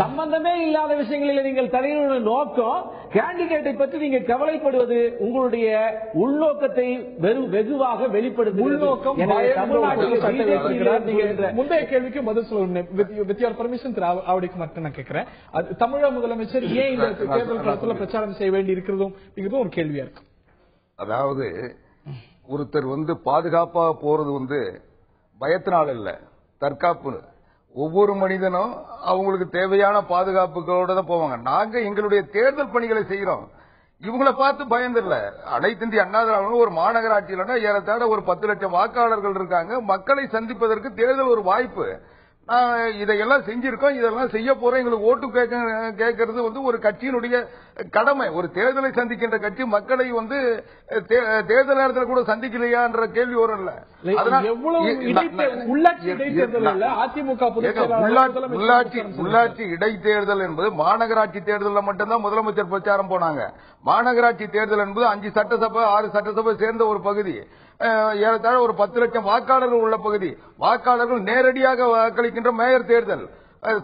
Speaker 6: சம்பந்தமே இல்லாத விஷயங்களில் நீங்கள் தலையிட நோக்கம், கேண்டிடேட்டை பற்றி நீங்க கவலைப்படுவது உங்களுடைய உள்நோக்கத்தை வெகுவாக வெளிப்படுத்தும். உள்நோக்கம்
Speaker 1: முந்தைய கேள்விக்கு பதில் சொல்ல வித் யுவர் பர்மிஷன் அவருக்கு மட்டும் நான் கேட்கிறேன். தமிழக முதலமைச்சர் ஏன் இந்த தேர்தல் காலத்தில் பிரச்சாரம் செய்ய வேண்டி இருக்கிறதும் ஒரு கேள்வி.
Speaker 3: அதாவது ஒருத்தர் வந்து பாதுகாப்பா போறது வந்து பயத்தினால் இல்ல, தற்காப்பு. ஒவ்வொரு மனிதனும் அவங்களுக்கு தேவையான பாதுகாப்புகளோட தான் போவாங்க. நாங்க எங்களுடைய தேர்தல் பணிகளை செய்யறோம், இவங்களை பார்த்து பயந்தில்ல. அனைத்து இந்திய அண்ணா திராவிட ஒரு மாநகராட்சியில ஏறத்தாழ ஒரு 10 லட்சம் வாக்காளர்கள் இருக்காங்க. மக்களை சந்திப்பதற்கு தேர்தல் ஒரு வாய்ப்பு. இதையெல்லாம் செஞ்சிருக்கோம், இதெல்லாம் செய்ய போறோம். எங்களுக்கு ஓட்டு கேட்கறது வந்து ஒரு கட்சியினுடைய கடமை. ஒரு தேர்தலை சந்திக்கின்ற கட்சி மக்களை வந்து தேர்தல் நேரத்தில் கூட சந்திக்கலையான்ற கேள்வி வரும்ல. உள்ளாட்சி இடைத்தேர்தல் என்பது மாநகராட்சி தேர்தலில் மட்டும்தான் முதலமைச்சர் பிரச்சாரம் போனாங்க. மாநகராட்சி தேர்தல் என்பது 5 சட்டசபை 6 சட்டசபை சேர்ந்த ஒரு பகுதி. ஏறத்தாழ ஒரு 10 லட்சம் வாக்காளர்கள் உள்ள பகுதி. வாக்காளர்கள் நேரடியாக வாக்களிக்கின்ற மேயர் தேர்தல்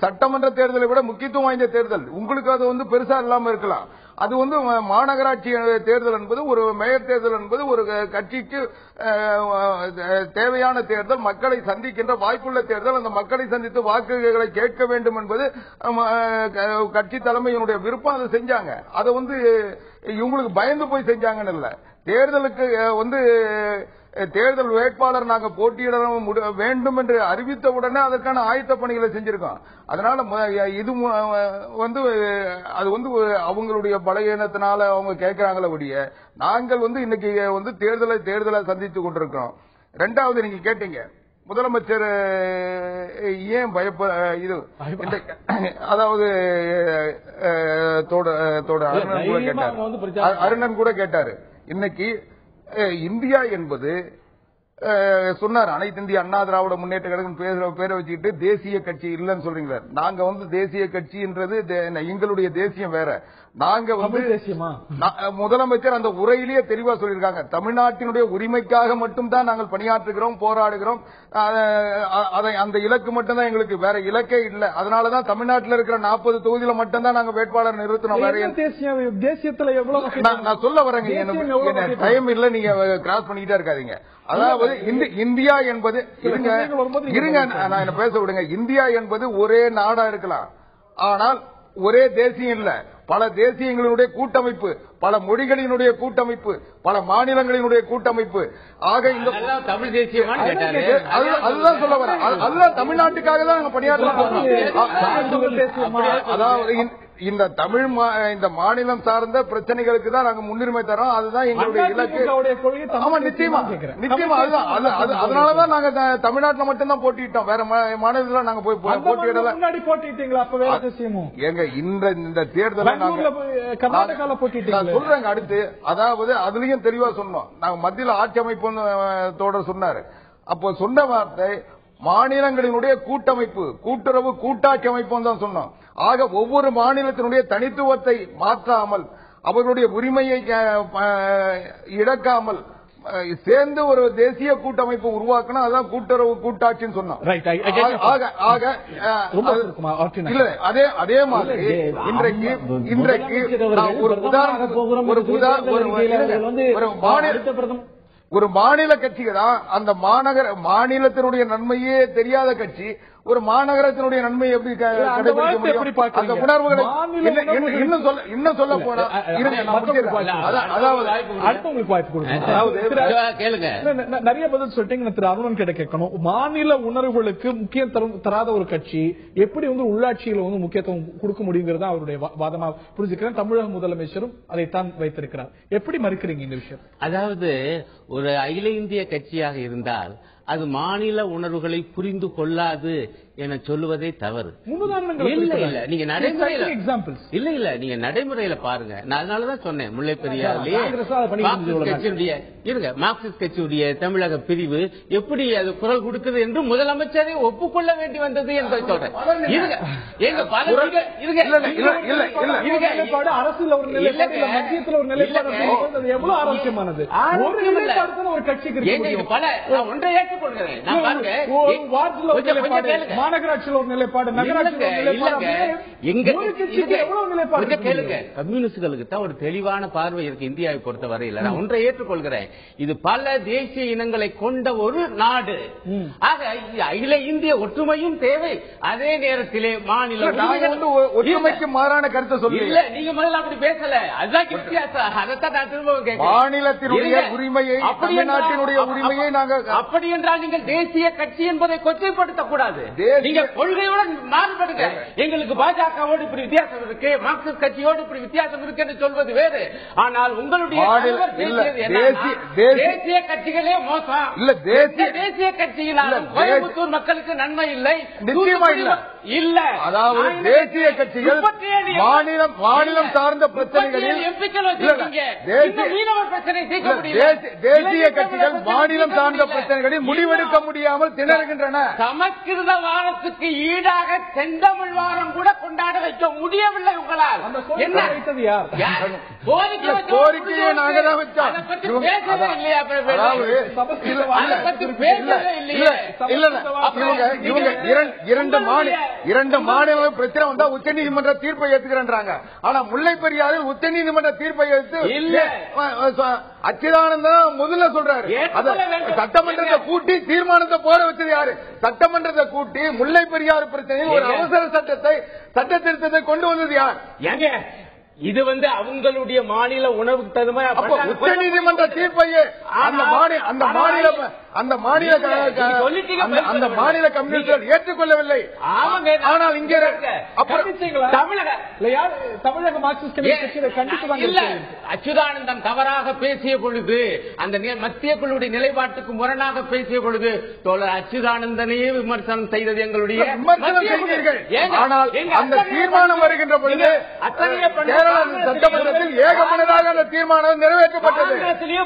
Speaker 3: சட்டமன்ற தேர்தலை விட முக்கியத்துவம் வாய்ந்த தேர்தல். உங்களுக்கு அது வந்து பெருசா இல்லாம இருக்கலாம். அது வந்து மாநகராட்சி தேர்தல் என்பது, ஒரு மேயர் தேர்தல் என்பது ஒரு கட்சிக்கு தேவையான தேர்தல், மக்களை சந்திக்கின்ற வாய்ப்புள்ள தேர்தல். அந்த மக்களை சந்தித்து வாக்குகளை கேட்க வேண்டும் என்பது கட்சி தலைமையினுடைய விருப்பம். அதை செஞ்சாங்க. அதை வந்து இவங்களுக்கு பயந்து போய் செஞ்சாங்கன்னு இல்ல. தேர்தலுக்கு வந்து தேர்தல் வேட்பாளர் நாங்க போட்டியிட வேண்டும் என்று அறிவித்த உடனே அதற்கான ஆயத்த பணிகளை செஞ்சிருக்கோம். அதனால இது வந்து அது வந்து அவங்களுடைய பலகீனத்தினால அவங்க கேட்கிறாங்களே ஒழிய, நாங்கள் வந்து இன்னைக்கு வந்து தேர்தலை சந்தித்துக் கொண்டிருக்கிறோம். ரெண்டாவது, நீங்க கேட்டீங்க முதலமைச்சர் ஏன் இது, அதாவது அருணன் கூட கேட்டாரு. இன்னைக்கு இந்தியா என்பது சொன்னார், அனைத்து இந்திய அண்ணா திராவிட முன்னேற்ற கழகம் பேரை வச்சுக்கிட்டு தேசிய கட்சி இல்லைன்னு சொல்றீங்களா? நாங்க வந்து தேசிய கட்சின்றது எங்களுடைய தேசியம் வேற. நாங்க வந்து முதலமைச்சர் அந்த உரையிலேயே தெளிவா சொல்லியிருக்காங்க, தமிழ்நாட்டினுடைய உரிமைக்காக மட்டும் தான் நாங்கள் பணியாற்றுகிறோம், போராடுகிறோம். அந்த இலக்கு மட்டும் தான் எங்களுக்கு, வேற இலக்கே இல்ல. அதனாலதான் தமிழ்நாட்டில் இருக்கிற 40 தொகுதியில மட்டும் தான் நாங்க வேட்பாளர் நிறுத்தினோம்.
Speaker 1: தேசியத்துல எவ்வளவு
Speaker 3: நான் சொல்ல வரேங்க, எனக்கு டைம் இல்ல, நீங்க கிராஸ் பண்ணிக்கிட்டே இருக்காதீங்க. அதாவது இந்தியா என்பது இருங்க நான் என்ன பேச விடுங்க. இந்தியா என்பது ஒரே நாடா இருக்கலாம், ஆனால் ஒரே தேசியம் இல்ல, பல தேசியங்களுடைய கூட்டமைப்பு, பல மொழிகளினுடைய கூட்டமைப்பு, பல மாநிலங்களினுடைய கூட்டமைப்பு. ஆக இந்த
Speaker 7: தமிழ் தேசியம்
Speaker 3: அதுதான் சொல்ல வரேன். அதுதான் தமிழ்நாட்டுக்காக தான் நாங்க பணியாற்றுறோம். அதாவது இந்த தமிழ் இந்த மாநிலம் சார்ந்த பிரச்சனைகளுக்கு தான் நாங்க முன்னுரிமை தரோம். அதுதான் எங்களுடைய இலக்கு. ஆமா, நிச்சயமா நிச்சயமா. அதனாலதான் நாங்க தமிழ்நாட்டில் மட்டும்தான் போட்டிட்டோம், வேற மாநிலத்துல நாங்க போய் போட்டியிடல. எங்க இந்த தேர்தல்
Speaker 1: கர்நாடகால போட்டிட்டீங்க
Speaker 3: சொல்றேங்க. அடுத்து அதாவது அதுலயும் தெளிவா சொன்னோம், நாங்க மத்தியில் ஆட்சி அமைப்பு சொன்னாரு. அப்போ சொன்ன வார்த்தை மாநிலங்களினுடைய கூட்டமைப்பு, கூட்டுறவு கூட்டாட்சி அமைப்பு தான் சொன்னோம். ஆக ஒவ்வொரு மாநிலத்தினுடைய தனித்துவத்தை மாற்றாமல், அவர்களுடைய உரிமையை இழக்காமல் சேர்ந்து ஒரு தேசிய கூட்டமைப்பு உருவாக்கணும். அதான் கூட்டுறவு கூட்டாட்சின்னு சொன்னோம். அதே மாதிரி இன்றைக்கு ஒரு மாநில கட்சிக்கு தான் அந்த மாநிலத்தினுடைய நன்மையே தெரியாத கட்சி ஒரு மாநகரத்தினுடைய நன்மை எப்படி கடைபிடிக்க முடியும்? அந்த உணர்வுகளை இன்னும் சொல்ல போனா
Speaker 1: நிறைய பதில் சொல்லிட்டீங்க. திரு அருணன் கிட்ட கேட்கணும், மாநில உணர்வுகளுக்கு முக்கியத்துவம் தராத ஒரு கட்சி எப்படி வந்து உள்ளாட்சியில வந்து முக்கியத்துவம் கொடுக்க முடியுங்கிறத அவருடைய வாதமா புரிஞ்சுக்கிறேன். தமிழக முதலமைச்சரும் அதைத்தான் வைத்திருக்கிறார். எப்படி மறுக்கிறீங்க இந்த விஷயம்?
Speaker 7: அதாவது ஒரு அகில இந்திய கட்சியாக இருந்தால் அது மாநில உணர்வுகளை புரிந்து கொள்ளாது என சொல்லுவதே தவறு. நீங்க நடைமுறையில பாருங்க. அதனாலதான் சொன்னேன், முல்லை பெரியாரிலேயே மார்க்சிஸ்ட் கட்சியுடைய தமிழக பிரிவு எப்படி அது குரல் கொடுக்குது என்று முதலமைச்சரை ஒப்புக்கொள்ள வேண்டி வந்தது என்று சொல்றேன்.
Speaker 1: அரசியல் ஒரு நிலைப்பாடு, மத்தியத்தில் ஒரு நிலைப்பாடு எவ்வளவு ஆரோக்கியமானது?
Speaker 7: ஒன்றை ஏற்றுக்கொள்கிறேன்.
Speaker 1: மாநகராட்சியில் ஒரு நிலைப்பாடு,
Speaker 7: கம்யூனிஸ்டுகளுக்கு தான் ஒரு தெளிவான பார்வை இருக்கு இந்தியாவை பொறுத்த வரையில். நான் ஒன்றை ஏற்றுக்கொள்கிறேன், இது பல தேசிய இனங்களை கொண்ட ஒரு நாடு. ஆக அகில இந்திய ஒற்றுமையும் தேவை, அதே நேரத்திலே மாநில
Speaker 3: ஒற்றுமைக்கு மாறான கருத்தை சொல்லி
Speaker 7: இல்ல. நீங்க முதல்ல அப்படி பேசல, அதுதான் வித்தியாசம். அதைத்தான் நான் திரும்ப கேட்கிறேன்.
Speaker 3: மாநிலத்தினுடைய உரிமையை, தமிழ்நாட்டினுடைய உரிமையை நாங்கள்
Speaker 7: அப்படி என்றால் நீங்கள் தேசிய கட்சி என்பதை கொச்சைப்படுத்தக்கூடாது. நீங்க கொள்கையுடன் மாறுபடுங்க. எங்களுக்கு பாஜகவோடு இப்படி வித்தியாசம் இருக்கு, மார்க்சிஸ்ட் கட்சியோடு இப்படி வித்தியாசம் இருக்கு என்று சொல்வது வேறு. ஆனால் உங்களுடைய தேசிய கட்சிகளே மோசம் இல்ல. தேசிய கட்சியினாலும் கோயம்புத்தூர் மக்களுக்கு நன்மை இல்லை, நிச்சயமா இல்ல.
Speaker 3: அதாவது தேசிய கட்சிகள் மாநிலம் சார்ந்த பிரச்சனைகளில்
Speaker 7: மீனவர் பிரச்சனை தீர்க்க முடியல.
Speaker 3: தேசிய கட்சிகள் மாநிலம் சார்ந்த பிரச்சனைகளில் முடிவெடுக்க முடியாமல் திணறுகின்றன.
Speaker 7: சமஸ்கிருத வாரத்துக்கு ஈடாக செந்தமிழ் வாரம் கூட கொண்டாட வைக்க முடியவில்லை உங்களால். என்ன
Speaker 3: கோரிக்கையை நாங்கள் தான் வச்சோம். இரண்டு மாநில பிரச்சனை வந்தா உச்ச நீதிமன்ற தீர்ப்பை ஏற்றுக்கிறாங்க. ஆனா முல்லை பெரியாரில் உச்ச நீதிமன்ற தீர்ப்பை எடுத்து அச்சுதானந்தன் முதல்ல சொல்றாரு. சட்டமன்றத்தை கூட்டி தீர்மானத்தை போட வச்சது யாரு? சட்டமன்றத்தை கூட்டி முல்லை பெரியாறு பிரச்சனையில் ஒரு அவசர சட்ட திருத்தத்தை கொண்டு வந்தது யார்?
Speaker 7: இது வந்து அவங்களுடைய மாநில உணவுக்கு தகுந்த
Speaker 3: உச்ச நீதிமன்ற தீர்ப்பையே அந்த மாநில கம்யூனிஸ்டர் ஏற்றுக்கொள்ளவில்லை. ஆனால் இங்கே
Speaker 1: தமிழக மார்க்சிஸ்ட்
Speaker 7: அச்சுதானந்தன் தவறாக பேசிய பொழுது, அந்த மத்திய குழுவுடைய நிலைப்பாட்டுக்கு முரணாக பேசிய பொழுது தோழர் அச்சுதானந்தனையே விமர்சனம் செய்தது எங்களுடைய
Speaker 3: விமர்சனம் செய்தீர்கள். ஆனால் அந்த தீர்மானம் வருகின்ற பொழுது நாடாளுமன்ற சட்டமன்றத்தில் ஏகமனதாக அந்த தீர்மானம் நிறைவேற்றப்பட்டது.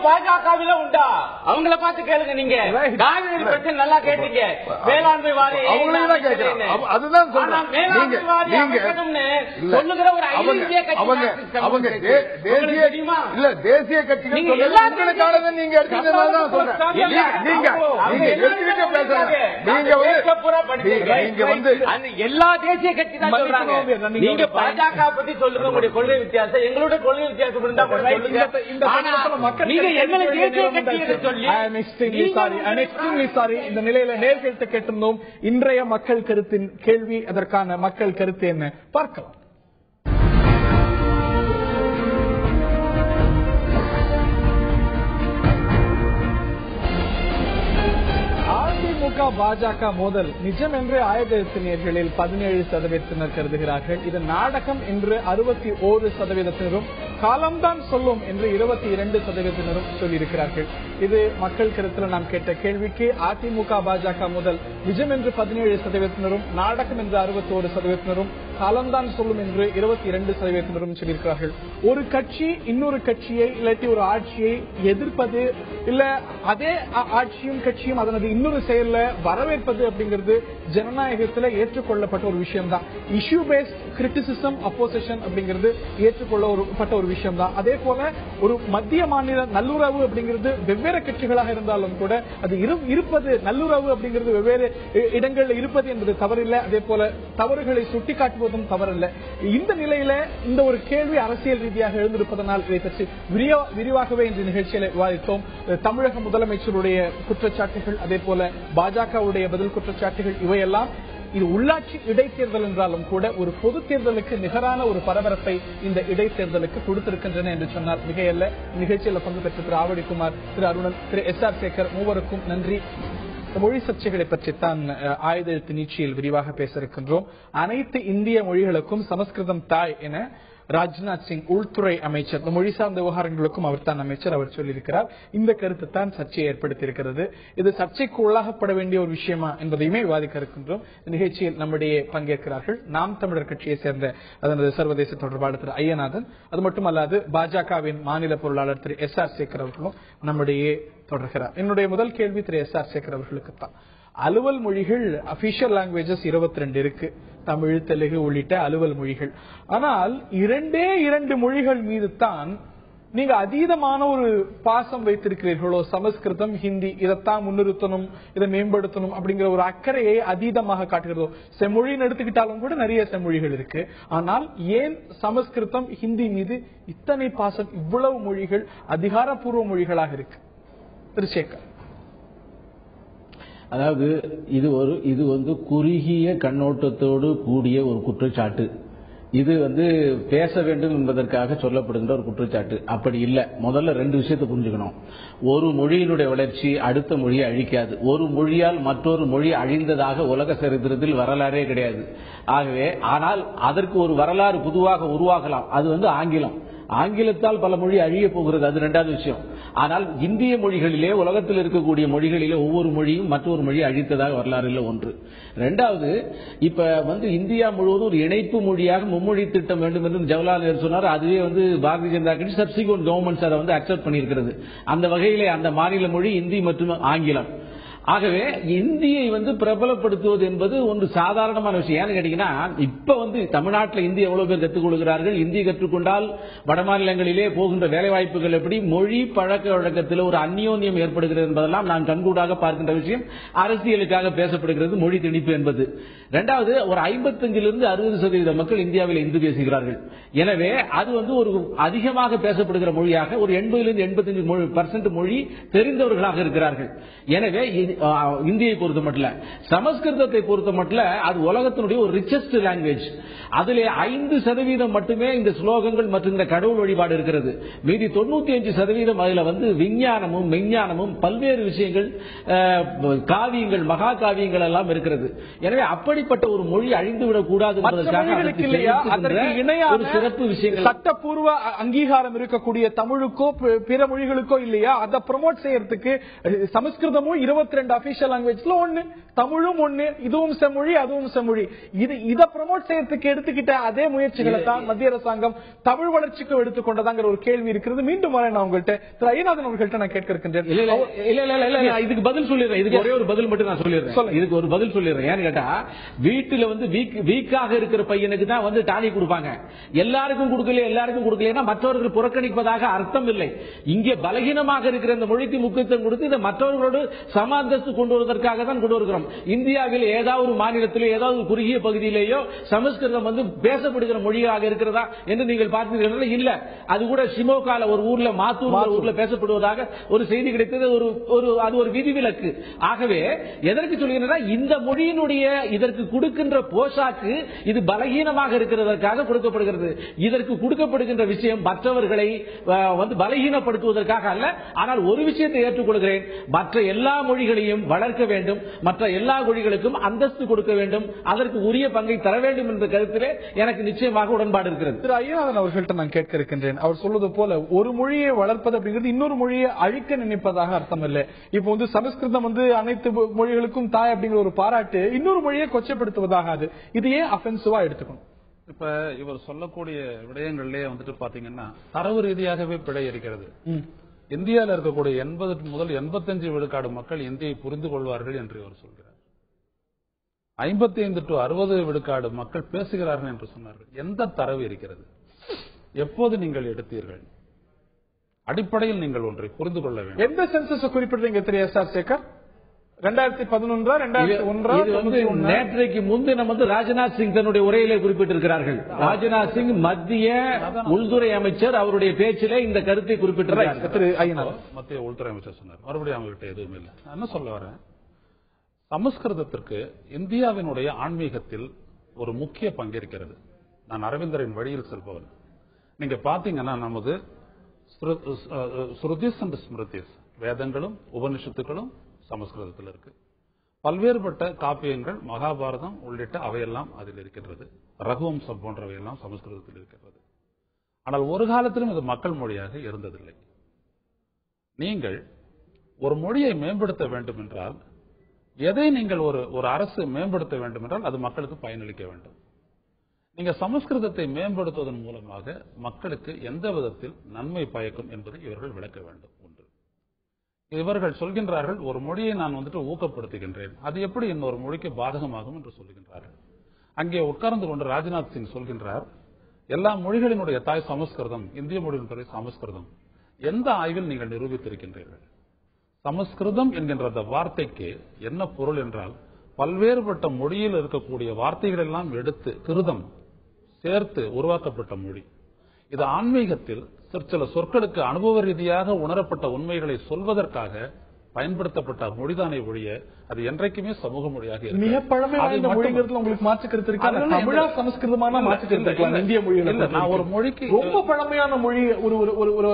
Speaker 7: பாஜகவில உண்டா? அவங்கள பார்த்து கேளுங்க. நீங்க காவிரி பிரச்சனை நல்லா கேட்டீங்க. வேளாண்மை வாரியம்
Speaker 3: அவங்களையும் தான் கேட்கிறேன். அதுதான் சொல்றேன்.
Speaker 7: சொல்லுகிற ஒரு
Speaker 3: அவங்க தேசிய இல்ல தேசிய கட்சிகள் உங்களுக்கானதை நீங்க எடுத்துக்கிறதா சொல்றேன். நீங்க
Speaker 7: எல்லா தேசிய கட்சி தான் சொல்றாங்க. நீங்க பாஜக பத்தி சொல்லுங்க. உங்களுடைய கொள்கை வித்தியாசம் எங்களுடைய கொள்கை வித்தியாசம் இருந்தா நீங்க எங்களுக்கு தேசிய கட்சி சொல்லி
Speaker 1: இந்த நிலையில நேர்கேட்டு கேட்டிருந்தோம். இன்றைய மக்கள் கருத்தின் கேள்வி, அதற்கான மக்கள் கருத்து என்ன பார்க்கலாம். அதிமுக பாஜக மோதல் நிஜம் என்று ஆயத்தத்தினர்களில் 17% கருதுகிறார்கள். இது நாடகம் என்று 61%, காலம்தான் சொல்லும் என்று 22% சொல்லியிருக்கிறார்கள். இது மக்கள் கருத்தில் நாம் கேட்ட கேள்விக்கு அதிமுக பாஜக மோதல் நிஜம் என்று 17%, நாடகம் என்று 61%, காலம்தான் சொல்லும் என்று 22% சொல்லியிருக்கிறார்கள். ஒரு கட்சி இன்னொரு கட்சியை இல்லாட்டி ஒரு ஆட்சியை எதிர்ப்பது, இல்ல அதே ஆட்சியும் கட்சியும் அதனது இன்னொரு செயல்ல வரவேற்பது அப்படிங்கிறது ஜனநாயகத்தில் ஏற்றுக்கொள்ளப்பட்ட ஒரு விஷயம் தான். இஷ்யூ பேஸ்ட் கிரிட்டிசிசம் அப்போசிஷன் அப்படிங்கிறது ஏற்றுக்கொள்ளப்பட்ட ஒரு விஷயம் தான். அதே போல ஒரு மத்திய மாநில நல்லுறவு அப்படிங்கிறது வெவ்வேறு கட்சிகளாக இருந்தாலும் கூட அது இருப்பது, நல்லுறவு அப்படிங்கிறது வெவ்வேறு இடங்களில் இருப்பது என்பது தவறில்லை. அதே போல தவறுகளை சுட்டிக்காட்டுவதும் தவறில்லை. இந்த நிலையில இந்த ஒரு கேள்வி அரசியல் ரீதியாக எழுந்திருப்பதனால் இதை பற்றி விரிவாகவே இந்த நிகழ்ச்சியில் விவாதித்தோம். தமிழக முதலமைச்சருடைய குற்றச்சாட்டுகள், அதே போல பாஜகவுடைய பதில் குற்றச்சாட்டுகள், இவையெல்லாம் இது உள்ளாட்சி இடைத்தேர்தல் என்றாலும் கூட ஒரு பொது தேர்தலுக்கு நிகரான ஒரு பரபரப்பை இந்த இடைத்தேர்தலுக்கு கொடுத்திருக்கின்றன என்று சொன்னார் மிகையல்ல. நிகழ்ச்சியில் பங்கு பெற்ற திரு ஆவடிக்குமார், திரு அருணன், திரு SR சேகர் மூவருக்கும் நன்றி. மொழி சர்ச்சைகளை பற்றித்தான் ஆயுத எழுத்து நீட்சியில் விரிவாக பேச இருக்கின்றோம். அனைத்து இந்திய மொழிகளுக்கும் சமஸ்கிருதம் தாய் என ராஜ்நாத் சிங் உள்துறை அமைச்சர், மொழி சார்ந்த விவகாரங்களுக்கும் அவர் தான் அமைச்சர், அவர் சொல்லியிருக்கிறார். இந்த கருத்து தான் சர்ச்சையை ஏற்படுத்தியிருக்கிறது. இது சர்ச்சைக்கு உள்ளாகப்பட வேண்டிய ஒரு விஷயமா என்பதையுமே விவாதிக்க இருக்கின்றோம். நிகழ்ச்சியில் நம்முடைய பங்கேற்கிறார்கள் நாம் தமிழர் கட்சியை சேர்ந்த அதனது சர்வதேச தொடர்பாளர் திரு ஐயநாதன், அது மட்டுமல்லாது பாஜகவின் மாநில பொருளாளர் திரு SR சேகர் அவர்களும் நம்முடைய தொடர்கிறார். என்னுடைய முதல் கேள்வி திரு SR சேகர் அவர்களுக்குத்தான். அலுவல் மொழிகள் அபிஷியல் லாங்குவேஜஸ் 22 இருக்கு, தமிழ், தெலுங்கு உள்ளிட்ட அலுவல் மொழிகள். ஆனால் 2 மொழிகள் மீது தான் நீங்க அதீதமான ஒரு பாசம் வைத்திருக்கிறீர்களோ, சமஸ்கிருதம், ஹிந்தி, இதைத்தான் முன்னிறுத்தணும், இதை மேம்படுத்தணும் அப்படிங்கிற ஒரு அக்கறையை அதீதமாக காட்டுகிறதோ. செம்மொழின்னு எடுத்துக்கிட்டாலும் கூட நிறைய செம்மொழிகள் இருக்கு. ஆனால் ஏன் சமஸ்கிருதம், ஹிந்தி மீது இத்தனை பாசம்? இவ்வளவு மொழிகள் அதிகாரப்பூர்வ மொழிகளாக இருக்கு. திருச்சேகர்,
Speaker 6: அதாவது இது வந்து குறுகிய கண்ணோட்டத்தோடு கூடிய ஒரு குற்றச்சாட்டு. இது பேச வேண்டும் என்பதற்காக சொல்லப்படுகின்ற ஒரு குற்றச்சாட்டு. அப்படி இல்லை. முதல்ல 2 விஷயத்தை புரிஞ்சுக்கணும். ஒரு மொழியினுடைய வளர்ச்சி அடுத்த மொழியை அழிக்காது. ஒரு மொழியால் மற்றொரு மொழி அழிந்ததாக உலக சரித்திரத்தில் வரலாறே கிடையாது. ஆகவே ஆனால் அதற்கு ஒரு வரலாறு பொதுவாக உருவாகலாம். அது ஆங்கிலம். ஆங்கிலத்தால் பல மொழி அழிய போகிறது, அது 2வது விஷயம். ஆனால் இந்திய மொழிகளிலே, உலகத்தில் இருக்கக்கூடிய மொழிகளிலே ஒவ்வொரு மொழியும் மற்றொரு மொழி அழித்ததாக வரலாறு இல்லை. 1. 2வது, இப்ப இந்தியா முழுவதும் ஒரு இணைப்பு மொழியாக மும்மொழி திட்டம் வேண்டும் என்று ஜவஹர்லால் நேரு சொன்னார். அதுவே பாரதிய ஜனதா கட்சி சப்சிக்வெண்ட் கவர்மெண்ட்ஸ் அதை அக்செப்ட் பண்ணியிருக்கிறது. அந்த வகையிலே அந்த மாநில மொழி இந்தி மற்றும் ஆங்கிலம். ஆகவே இந்தியை பிரபலப்படுத்துவது என்பது ஒன்று சாதாரணமான விஷயம். ஏன்னு கேட்டீங்கன்னா, இப்ப தமிழ்நாட்டில் இந்தி எவ்வளவு பேர் கற்றுக் கொள்கிறார்கள்? இந்தி கற்றுக்கொண்டால் வடமாநிலங்களிலே போகின்ற வேலைவாய்ப்புகள் எப்படி, மொழி பழக்க வழக்கத்தில் ஒரு அந்யோன்யம் ஏற்படுகிறது என்பதெல்லாம் நான் கண்கூடாக பார்க்கின்ற விஷயம். அரசியலுக்காக பேசப்படுகிறது மொழி திணிப்பு என்பது. 2வது, ஒரு 55% 60% மக்கள் இந்தியாவில் இந்தி பேசுகிறார்கள். எனவே அது ஒரு அதிகமாக பேசப்படுகிற மொழியாக, ஒரு 80-85% மொழி தெரிந்தவர்களாக இருக்கிறார்கள். எனவே இந்தியை பொறுத்த மட்டும், சமஸ்கிருதத்தை பொறுத்த மட்டும் அது உலகத்தினுடைய ஒரு ரிச்சஸ்ட் லாங்குவேஜ். அதிலே 5% மட்டுமே இந்த ஸ்லோகங்கள் மற்றும் இந்த கடவுள் வழிபாடு இருக்கிறது. மீதி 95% அதுல விஞ்ஞானமும் மெஞ்ஞானமும் பல்வேறு விஷயங்கள், காவியங்கள், மகா காவியங்கள் எல்லாம் இருக்கிறது. எனவே அப்படிப்பட்ட ஒரு மொழி அழிந்துவிடக் கூடாது என்பதற்காக ஒரு சிறப்பு விஷயங்கள்,
Speaker 1: சட்டப்பூர்வ அங்கீகாரம் இருக்கக்கூடிய தமிழுக்கோ பிற மொழிகளுக்கோ இல்லையா, அதை ப்ரமோட் செய்யறதுக்கு சமஸ்கிருதமும் 22 2 அபிஷியல் லாங்குவேஜ்ல ஒண்ணு, தமிழும் ஒண்ணு, இதுவும் செம்மொழி அதுவும் செம்மொழி. இத ப்ரமோட் செய்யறதுக்கு எடுத்துக்கிட்ட அதே முயற்சிகளை தான் மத்திய அரசாங்கம் தமிழ் வளர்ச்சிக்கு எடுத்துக்கொண்டதாங்கிற ஒரு கேள்வி இருக்கிறது. மீண்டும் வரேன் நான் உங்கள்கிட்ட திரு ஐயநாதன் அவர்கள்ட்ட நான் கேட்க இருக்கின்றேன்.
Speaker 6: இதுக்கு பதில் சொல்லிடுறேன். இதுக்கு ஒரே ஒரு பதில் மட்டும் நான் சொல்லிடுறேன். இதுக்கு ஒரு பதில் சொல்லிடுறேன். ஏன்னு கேட்டா, வீட்டுல வீக்காக இருக்கிற பையனுக்கு தான் டாலி கொடுப்பாங்க. எல்லாருக்கும் கொடுக்கலைன்னா மற்றவர்கள் புறக்கணிப்பதாக அர்த்தம் இல்லை. இங்கே பலகீனமாக இருக்கிற இந்த மொழிக்கு முக்கியத்துவம் கொடுத்து இதை மற்றவர்களோடு சம அந்தஸ்து கொண்டு வருவதற்காக தான் கொண்டு வருகிறோம். இந்தியாவில் ஏதாவது ஒரு மாநிலத்திலோ ஏதாவது குறுகிய பகுதியிலேயோ சமஸ்கிருதம் பேசப்படுகிற மொழியாக இருக்கிறதா என்று நீங்கள் பார்த்தீர்கள்? இல்ல. அது கூட ஷிமோகால ஒரு ஊர்ல, மாத்தூர் ஊர்ல பேசப்படுவதாக ஒரு செய்தி கிடைத்தது. அது ஒரு விதிவிலக்கு. ஆகவே எதற்கு சொல்கிறேன், இந்த மொழியினுடைய இதற்கு கொடுக்கின்ற போஷாக்கு இது பலகீனமாக இருக்கிறதற்காக கொடுக்கப்படுகிறது. இதற்கு கொடுக்கப்படுகின்ற விஷயம் மற்றவர்களை பலகீனப்படுத்துவதற்காக அல்ல. ஆனால் ஒரு விஷயத்தை ஏற்றுக்கொள்கிறேன், மற்ற எல்லா மொழிகளையும் வளர்க்க வேண்டும், மற்ற எல்லா மொழிகளுக்கும் அந்தஸ்து கொடுக்க வேண்டும், அதற்கு உரிய பங்கை தர வேண்டும் என்ற கருத்திலே எனக்கு நிச்சயமாக உடன்பாடு இருக்கிறது.
Speaker 1: திரு ஐயநாதன் அவர்கள்ட்ட நான் கேட்க இருக்கின்றேன். அவர் சொல்வது போல ஒரு மொழியை வளர்ப்பது அப்படிங்கிறது இன்னொரு மொழியை அழிக்க நினைப்பதாக அர்த்தம் இல்லை. இப்போ சமஸ்கிருதம் அனைத்து மொழிகளுக்கும் தாய் அப்படிங்கிற ஒரு பாராட்டு இன்னொரு மொழியை கொச்சப்படுத்துவதாக இது ஏன் அஃபென்சிவா எடுத்துக்கணும்?
Speaker 8: இப்ப இவர் சொல்லக்கூடிய விடயங்களிலே பாத்தீங்கன்னா தரவு ரீதியாகவே பிழை இருக்கிறது. இந்தியாவில் இருக்கக்கூடிய 80 முதல் 85 விழுக்காடு மக்கள் இந்தியை புரிந்து கொள்வார்கள் என்று இவர் சொல்கிறார். 55 to 60 விழுக்காடு மக்கள் பேசுகிறார்கள் என்று சொன்னார்கள். எந்த தரவு இருக்கிறது? எப்போது நீங்கள் எடுத்தீர்கள்? அடிப்படையில் நீங்கள் ஒன்றை புரிந்து கொள்ள வேண்டும்.
Speaker 1: எந்த சென்சஸ் குறிப்பிடுறீங்க திரு எஸ்.ஆர். சேகர்? 2011 2001
Speaker 6: நேற்றைக்கு முன்தினம் ராஜ்நாத் சிங் தன்னுடைய உரையிலே குறிப்பிட்டிருக்கிறார்கள். ராஜ்நாத் சிங் மத்திய உள்துறை அமைச்சர் அவருடைய பேச்சிலே இந்த கருத்தை குறிப்பிட்டிருக்கிறார்.
Speaker 8: மத்திய உள்துறை அமைச்சர் சொன்னார். மறுபடியும் அவங்ககிட்ட எதுவும் இல்லை. நான் என்ன சொல்ல வரேன், சமஸ்கிருதத்திற்கு இந்தியாவினுடைய ஆன்மீகத்தில் ஒரு முக்கிய பங்கு இருக்கிறது. நான் அரவிந்தரின் வழியில் செல்பவன். நீங்க பாத்தீங்கன்னா நமது ஸ்ருதிஸ் அண்ட் ஸ்மிருதிஸ், வேதங்களும் உபனிஷத்துக்களும் சமஸ்கிருதத்தில் இருக்கு. பல்வேறுபட்ட காப்பியங்கள், மகாபாரதம் உள்ளிட்ட அவையெல்லாம் அதில் இருக்கின்றது. ரகுவம்சம் போன்றவையெல்லாம் சமஸ்கிருதத்தில் இருக்கிறது. ஆனால் ஒரு காலத்திலும் இது மக்கள் மொழியாக இருந்ததில்லை. நீங்கள் ஒரு மொழியை மேம்படுத்த வேண்டும் என்றால், எதை நீங்கள் ஒரு அரசு மேம்படுத்த வேண்டும் என்றால் அது மக்களுக்கு பயனளிக்க வேண்டும். நீங்க சமஸ்கிருதத்தை மேம்படுத்துவதன் மூலமாக மக்களுக்கு எந்த விதத்தில் நன்மை பயக்கும் என்பதை இவர்கள் விளக்க வேண்டும். ஒன்று, இவர்கள் சொல்கின்றார்கள் ஒரு மொழியை நான் ஊக்கப்படுத்துகின்றேன், அது எப்படி இன்னொரு மொழிக்கு பாதகமாகும் என்று சொல்லுகின்றார்கள். அங்கே உட்கார்ந்து கொண்டு ராஜ்நாத் சிங் சொல்கின்றார், எல்லா மொழிகளினுடைய தாய் சமஸ்கிருதம், இந்திய மொழியினுடைய சமஸ்கிருதம். எந்த ஆய்வில் நீங்கள் நிரூபித்திருக்கின்றீர்கள்? சமஸ்கிருதம் என்கின்ற அந்த வார்த்தைக்கு என்ன பொருள் என்றால், பல்வேறுபட்ட மொழியில் இருக்கக்கூடிய வார்த்தைகள் எல்லாம் எடுத்து கிருதம் சேர்த்து உருவாக்கப்பட்ட மொழி. இது ஆன்மீகத்தில் சில சொற்களுக்கு அனுபவ ரீதியாக உணரப்பட்ட உண்மைகளை சொல்வதற்காக பயன்படுத்தப்பட்ட மொழிதானே ஒழிய அது என்றைக்குமே சமூக மொழியாக இருக்கு.
Speaker 1: மிக பழமையான மொழிங்கிறதுல உங்களுக்கு மாற்று கருத்து இருக்கு? தமிழா சமஸ்கிருதமான மாற்று கருத்து இந்திய மொழியில நான் ஒரு மொழிக்கு ரொம்ப பழமையான மொழி, ஒரு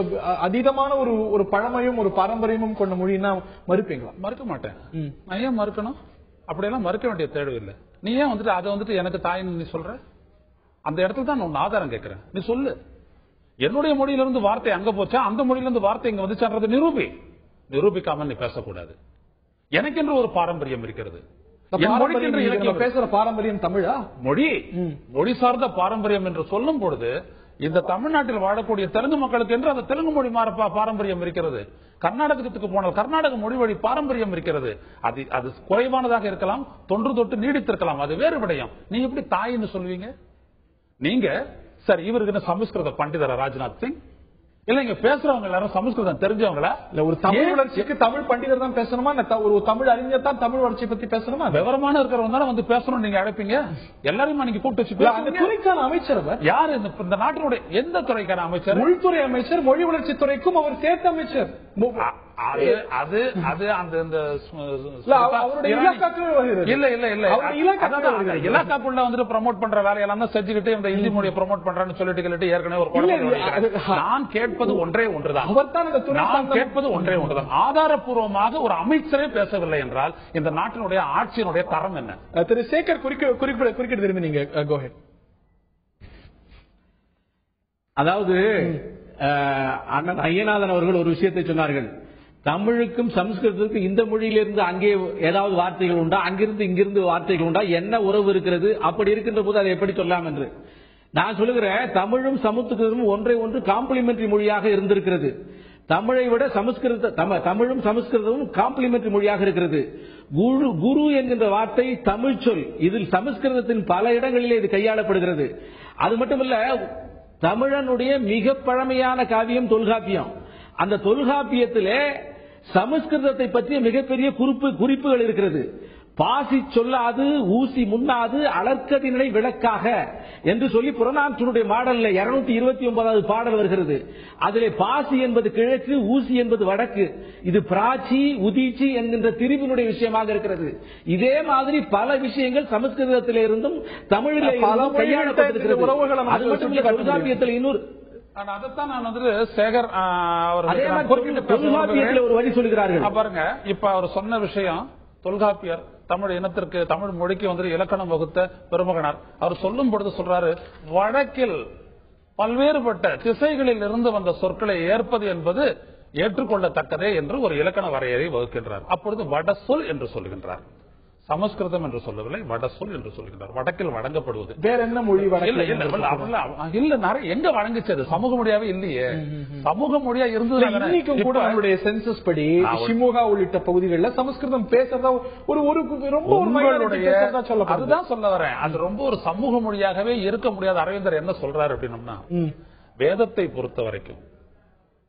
Speaker 1: அதீதமான ஒரு பழமையும் ஒரு பாரம்பரியமும் கொண்ட மொழின்னா மறுப்பீங்களா?
Speaker 8: மறுக்க மாட்டேன். நான் ஏன் மறுக்கணும்? அப்படியெல்லாம் மறுக்க வேண்டிய தேவையில்லை. நீ ஏன் அதை எனக்கு தாயின்னு நீ சொல்ற? அந்த இடத்துல தான் நான் ஆதாரம் கேட்கிறேன். நீ சொல்லு, என்னுடைய மொழியிலிருந்து வார்த்தை அங்க போச்சா, அந்த மொழியிலிருந்து வார்த்தை இங்க வந்துச்சான்றது நிரூபிக்காம நீ பேசக்கூடாது. எனக்கென்று ஒரு பாரம்பரியம் இருக்கிறது.
Speaker 1: பேசுற பாரம்பரியம் தமிழா?
Speaker 8: மொழி சார்ந்த பாரம்பரியம் என்று சொல்லும் பொழுது இந்த தமிழ்நாட்டில் வாழக்கூடிய தெலுங்கு மக்களுக்கு என்று அந்த தெலுங்கு மொழி பாரம்பரியம் இருக்கிறது. கர்நாடகத்துக்கு போனால் கர்நாடக மொழி வழி பாரம்பரியம் இருக்கிறது. அது குறைவானதாக இருக்கலாம், தொன்று தொட்டு நீடித்திருக்கலாம், அது வேறு விடயம். நீ எப்படி தாயின்னு சொல்லுவீங்க? நீங்க சரி, இவருக்கு சமஸ்கிருத பண்டிதரா ராஜ்நாத் சிங்? இல்ல இங்க பேசுறவங்க எல்லாரும் சமஸ்கிருதம் தெரிஞ்சவங்களா?
Speaker 1: இல்ல ஒரு தமிழ் வளர்ச்சிக்கு தமிழ் பண்டிதர் தான் பேசணுமா? ஒரு தமிழ் அறிஞர் தான் தமிழ் வளர்ச்சி பத்தி பேசணுமா?
Speaker 8: விவரமான இருக்கிறவங்க தானே பேசணும் நீங்க அழைப்பீங்க. எல்லாரும் நீங்க கூப்பிட்டு வச்சு
Speaker 1: அந்த துறைக்கான அமைச்சர்
Speaker 8: யாரு? இந்த நாட்டினுடைய எந்த துறைக்கான அமைச்சர்?
Speaker 1: உள்துறை அமைச்சர், மொழி வளர்ச்சி துறைக்கும் அவர் சேர்த்த அமைச்சர்.
Speaker 8: இலாக்காக்குள்ள ப்ரமோட் பண்ற வேலையெல்லாம் செஞ்சுக்கிட்டு இந்த இந்தி மொழியை ப்ரமோட் பண்றான்னு சொல்லிட்டு ஏற்கனவே ஒரு நான் கேட்பது ஒன்றே ஒன்றுதான். ஆதாரப்பூர்வமாக ஒரு அமைச்சரே பேசவில்லை என்றால் இந்த நாட்டினுடைய ஆட்சியினுடைய தரம் என்ன?
Speaker 1: திரு சேகர் குறுக்கிட்டு திரும்பி நீங்க கோஹெட்.
Speaker 6: அதாவது அண்ணன் ஐயநாதன் அவர்கள் ஒரு விஷயத்தை சொன்னார்கள். தமிழுக்கும் சமஸ்கிருதத்துக்கும் இந்த மொழியிலிருந்து அங்கே ஏதாவது வார்த்தைகள் உண்டா, அங்கிருந்து இங்கிருந்து வார்த்தைகள் உண்டா, என்ன உறவு இருக்கிறது? அப்படி இருக்கின்ற போது அதை எப்படி சொல்லலாம் என்று நான் சொல்லுகிறேன். தமிழும் சமஸ்கிருதமும் ஒன்றை ஒன்று காம்ப்ளிமெண்டரி மொழியாக இருந்திருக்கிறது. தமிழை விட தமிழும் சமஸ்கிருதமும் காம்ப்ளிமெண்டரி மொழியாக இருக்கிறது. குரு என்கின்ற வார்த்தை தமிழ் சொல். இதில் சமஸ்கிருதத்தின் பல இடங்களிலே இது கையாளப்படுகிறது. அது மட்டுமல்ல, தமிழனுடைய மிக பழமையான காவியம் தொல்காப்பியம். அந்த தொல்காப்பியத்திலே சமஸ்கிருதத்தை பற்றிய மிகப்பெரிய குறிப்புகள் இருக்கிறது. பாசி சொல்லாது ஊசி முன்னாது அலர்க்கதினை விளக்காக என்று சொல்லி புறநானூற்றுடைய மாடல்ல 229வது பாடல் வருகிறது. அதிலே பாசி என்பது கிழக்கு, ஊசி என்பது வடக்கு. இது பிராச்சி உதீச்சி என்கின்ற திரிவினுடைய விஷயமாக இருக்கிறது. இதே மாதிரி பல விஷயங்கள் சமஸ்கிருதத்திலே இருந்தும் தமிழிலே கையாளப்பட்டிருக்கிறது. அது மட்டும் இல்ல, தொல்காப்பியத்தில் இன்னொரு
Speaker 8: அதைத்தான் நான் வந்து சேகர்
Speaker 6: தொல்காப்பியத்தில் ஒரு வழி சொல்கிறார்கள்.
Speaker 8: பாருங்க, இப்ப அவர் சொன்ன விஷயம் தொல்காப்பியர் தமிழ் இனத்திற்கு தமிழ் மொழிக்கு வந்து இலக்கணம் வகுத்த பெருமகனார். அவர் சொல்லும் பொழுது சொல்றாரு, வடக்கில் பல்வேறுபட்ட திசைகளில் இருந்து வந்த சொற்களை ஏற்பது என்பது ஏற்றுக்கொள்ளத்தக்கதே என்று ஒரு இலக்கண வரையறை வகுக்கின்றார். அப்பொழுது வடசொல் என்று சொல்கின்றார். சமஸ்கிருதம் என்று சொல்லவில்லை, வடசொல் என்று சொல்கின்றார். வடக்கில் வழங்கப்படுவது
Speaker 1: வேற என்ன மொழி?
Speaker 8: இல்ல, எங்க வழங்குச்சது? சமூக மொழியாவே இல்லையே. சமூக மொழியா இருந்தது.
Speaker 1: இன்னைக்கும் கூட நம்மளுடைய சென்சஸ் படி ஷிமோகா உள்ளிட்ட பகுதிகளில் சமஸ்கிருதம் பேசுறதா
Speaker 8: அதுதான் சொல்ல வரேன். அது ரொம்ப ஒரு சமூக மொழியாகவே இருக்க முடியாது. அரவிந்தர் என்ன சொல்றாரு அப்படின்னா, வேதத்தை பொறுத்த வரைக்கும்,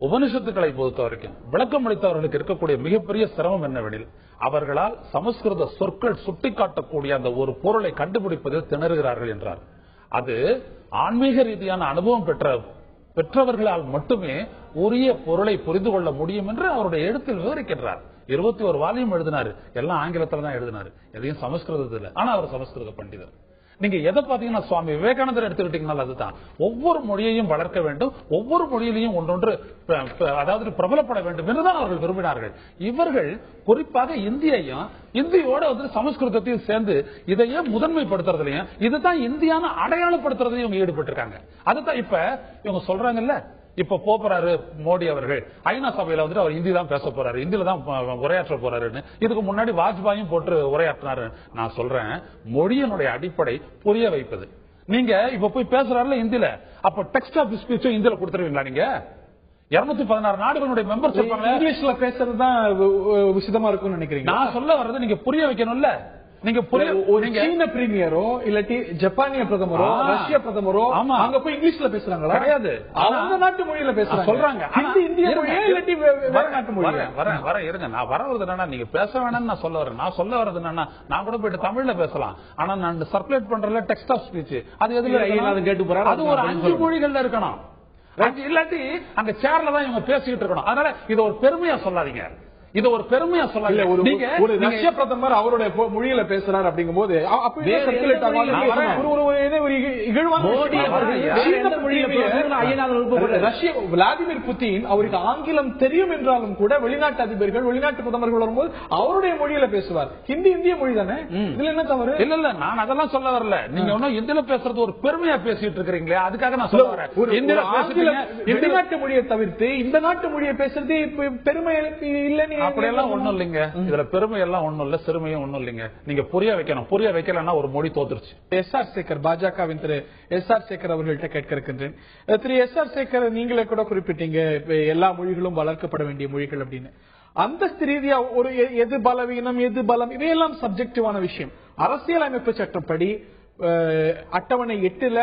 Speaker 8: உபனிஷத்துக்களை பொறுத்த வரைக்கும் விளக்கம் அளித்தவர்களுக்கு இருக்கக்கூடிய மிகப்பெரிய சிரமம் என்னவெனில், அவர்களால் சமஸ்கிருத சொற்கள் சுட்டிக்காட்டக்கூடிய அந்த ஒரு பொருளை கண்டுபிடிப்பதில் திணறுகிறார்கள் என்றார். அது ஆன்மீக ரீதியான அனுபவம் பெற்றவர்களால் மட்டுமே உரிய பொருளை புரிந்து கொள்ள முடியும் என்று அவருடைய எழுத்தில் விவரிக்கின்றார். 21 வால்யூம் எழுதினாரு. எல்லாம் ஆங்கிலத்தில் தான் எழுதினாரு, எதையும் சமஸ்கிருதத்தில். ஆனா அவர் சமஸ்கிருத பண்டிதர். நீங்க எதை பாத்தீங்கன்னா சுவாமி விவேகானந்தர் எடுத்துக்கிட்டீங்கன்னா அதுதான். ஒவ்வொரு மொழியையும் வளர்க்க வேண்டும், ஒவ்வொரு மொழியிலையும் ஒன்றொன்று அதாவது பிரபலப்பட வேண்டும் என்றுதான் அவர்கள் விரும்பினார்கள். இவர்கள் குறிப்பாக இந்தியோட வந்து சமஸ்கிருதத்தையும் சேர்ந்து இதையே முதன்மைப்படுத்துறதுலையும், இதுதான் இந்தியான அடையாளப்படுத்துறதையும் இவங்க ஈடுபட்டு இருக்காங்க. அதுதான் இப்ப இவங்க சொல்றாங்கல்ல, இப்ப போறாரு மோடி அவர்கள் ஐநா சபையில வந்துட்டு அவர் ஹிந்தி தான் பேச போறாரு, ஹிந்தியில தான் உரையாற்ற போறாருன்னு. இதுக்கு முன்னாடி வாஜ்பாயும் போட்டு உரையாற்றினாரு. நான் சொல்றேன், மொழியினுடைய அடிப்படை புரிய வைப்பது. நீங்க இப்ப போய் பேசுறாருல ஹிந்தியில, அப்ப டெக்ஸ்ட் ஆஃப் ஸ்பீச்சும் ஹிந்தியில கொடுத்துருவீங்களா? நீங்க 216 நாடுகளுடைய மெம்பர்ஸ் இருப்பாங்க,
Speaker 1: இங்கிலீஷ்ல பேசுறதுதான் விசிதமா இருக்கும்னு நினைக்கிறீங்க?
Speaker 8: நான் சொல்ல வர்றது நீங்க புரிய வைக்கணும்ல. நீங்க
Speaker 1: சீன பிரீமியரோ இல்லாட்டி ஜப்பானிய பிரதமரோ ரஷ்ய பிரதமரோ அங்க போய் இங்கிலீஷ்ல பேசுறாங்களா?
Speaker 8: கிடையாது,
Speaker 1: அவங்க நாட்டு மொழியில பேசுறாங்க.
Speaker 8: சொல்றாங்க
Speaker 1: இந்திய மொழியா இல்லாட்டி வேற நாட்டு மொழியா?
Speaker 8: வர இருங்க, நான் வரது என்னன்னா, நீங்க பேச வேணாம்னு நான் சொல்ல வரேன். நான் சொல்ல வர்றது என்னன்னா, நான் கூட போயிட்டு தமிழ்ல பேசலாம், ஆனா நான் சர்க்குலேட் பண்றதுல டெக்ஸ்ட் ஆஃப் ஸ்பீச் அது எதுல கேட்டு போறாரு, அது ஒரு 5 மொழிகள்ல இருக்கணும். இல்லாட்டி அங்க சேர்ல தான் இவங்க பேசிக்கிட்டு இருக்கணும். அதனால இது ஒரு பெருமையா சொல்லாதீங்க, இது ஒரு பெருமையா சொல்லாதீங்க.
Speaker 1: ஒரு ரஷ்ய பிரதமர் அவருடைய மொழியில பேசுறாரு அப்படிங்கும் போது விளாடிமிர் புட்டின் அவருக்கு ஆங்கிலம் தெரியும் என்றாலும் கூட வெளிநாட்டு அதிபர்கள் வெளிநாட்டு பிரதமர்கள் வரும்போது அவருடைய மொழியில பேசுவார். ஹிந்தி இந்திய மொழி தானே, இதுல என்ன தவறு?
Speaker 8: இல்ல நான் அதெல்லாம் சொல்ல வரல. நீங்க ஒன்னும் ஹிந்தியில பேசுறது ஒரு பெருமையா பேசிட்டு இருக்கிறீங்களே, அதுக்காக நான் சொல்ல வரேன்.
Speaker 1: வெளிநாட்டு மொழியை தவிர்த்து இந்த நாட்டு மொழியை பேசுறது பெருமை இல்லைன்னு
Speaker 8: அப்படியெல்லாம் ஒண்ணும் இல்லைங்க. இதுல பெருமை எல்லாம் ஒண்ணும் இல்ல, சிறுமையும் ஒண்ணும் இல்லைங்க. நீங்க புரிய வைக்கணும். புரிய வைக்கலன்னா ஒரு மொழி தோத்துருச்சு.
Speaker 1: எஸ்.ஆர். சேகர், பாஜகவின் திரு எஸ்.ஆர். சேகர் அவர்கள்ட்ட கேட்க இருக்கின்றேன். திரு எஸ்.ஆர். சேகர், நீங்களே கூட குறிப்பிட்டீங்க எல்லா மொழிகளும் வளர்க்கப்பட வேண்டிய மொழிகள் அப்படின்னு. அந்தஸ்து ரீதியா ஒரு எது பலவீனம் எது பலம் இவையெல்லாம் சப்ஜெக்டிவான விஷயம். அரசியலமைப்பு சட்டப்படி அட்டவணை 8ல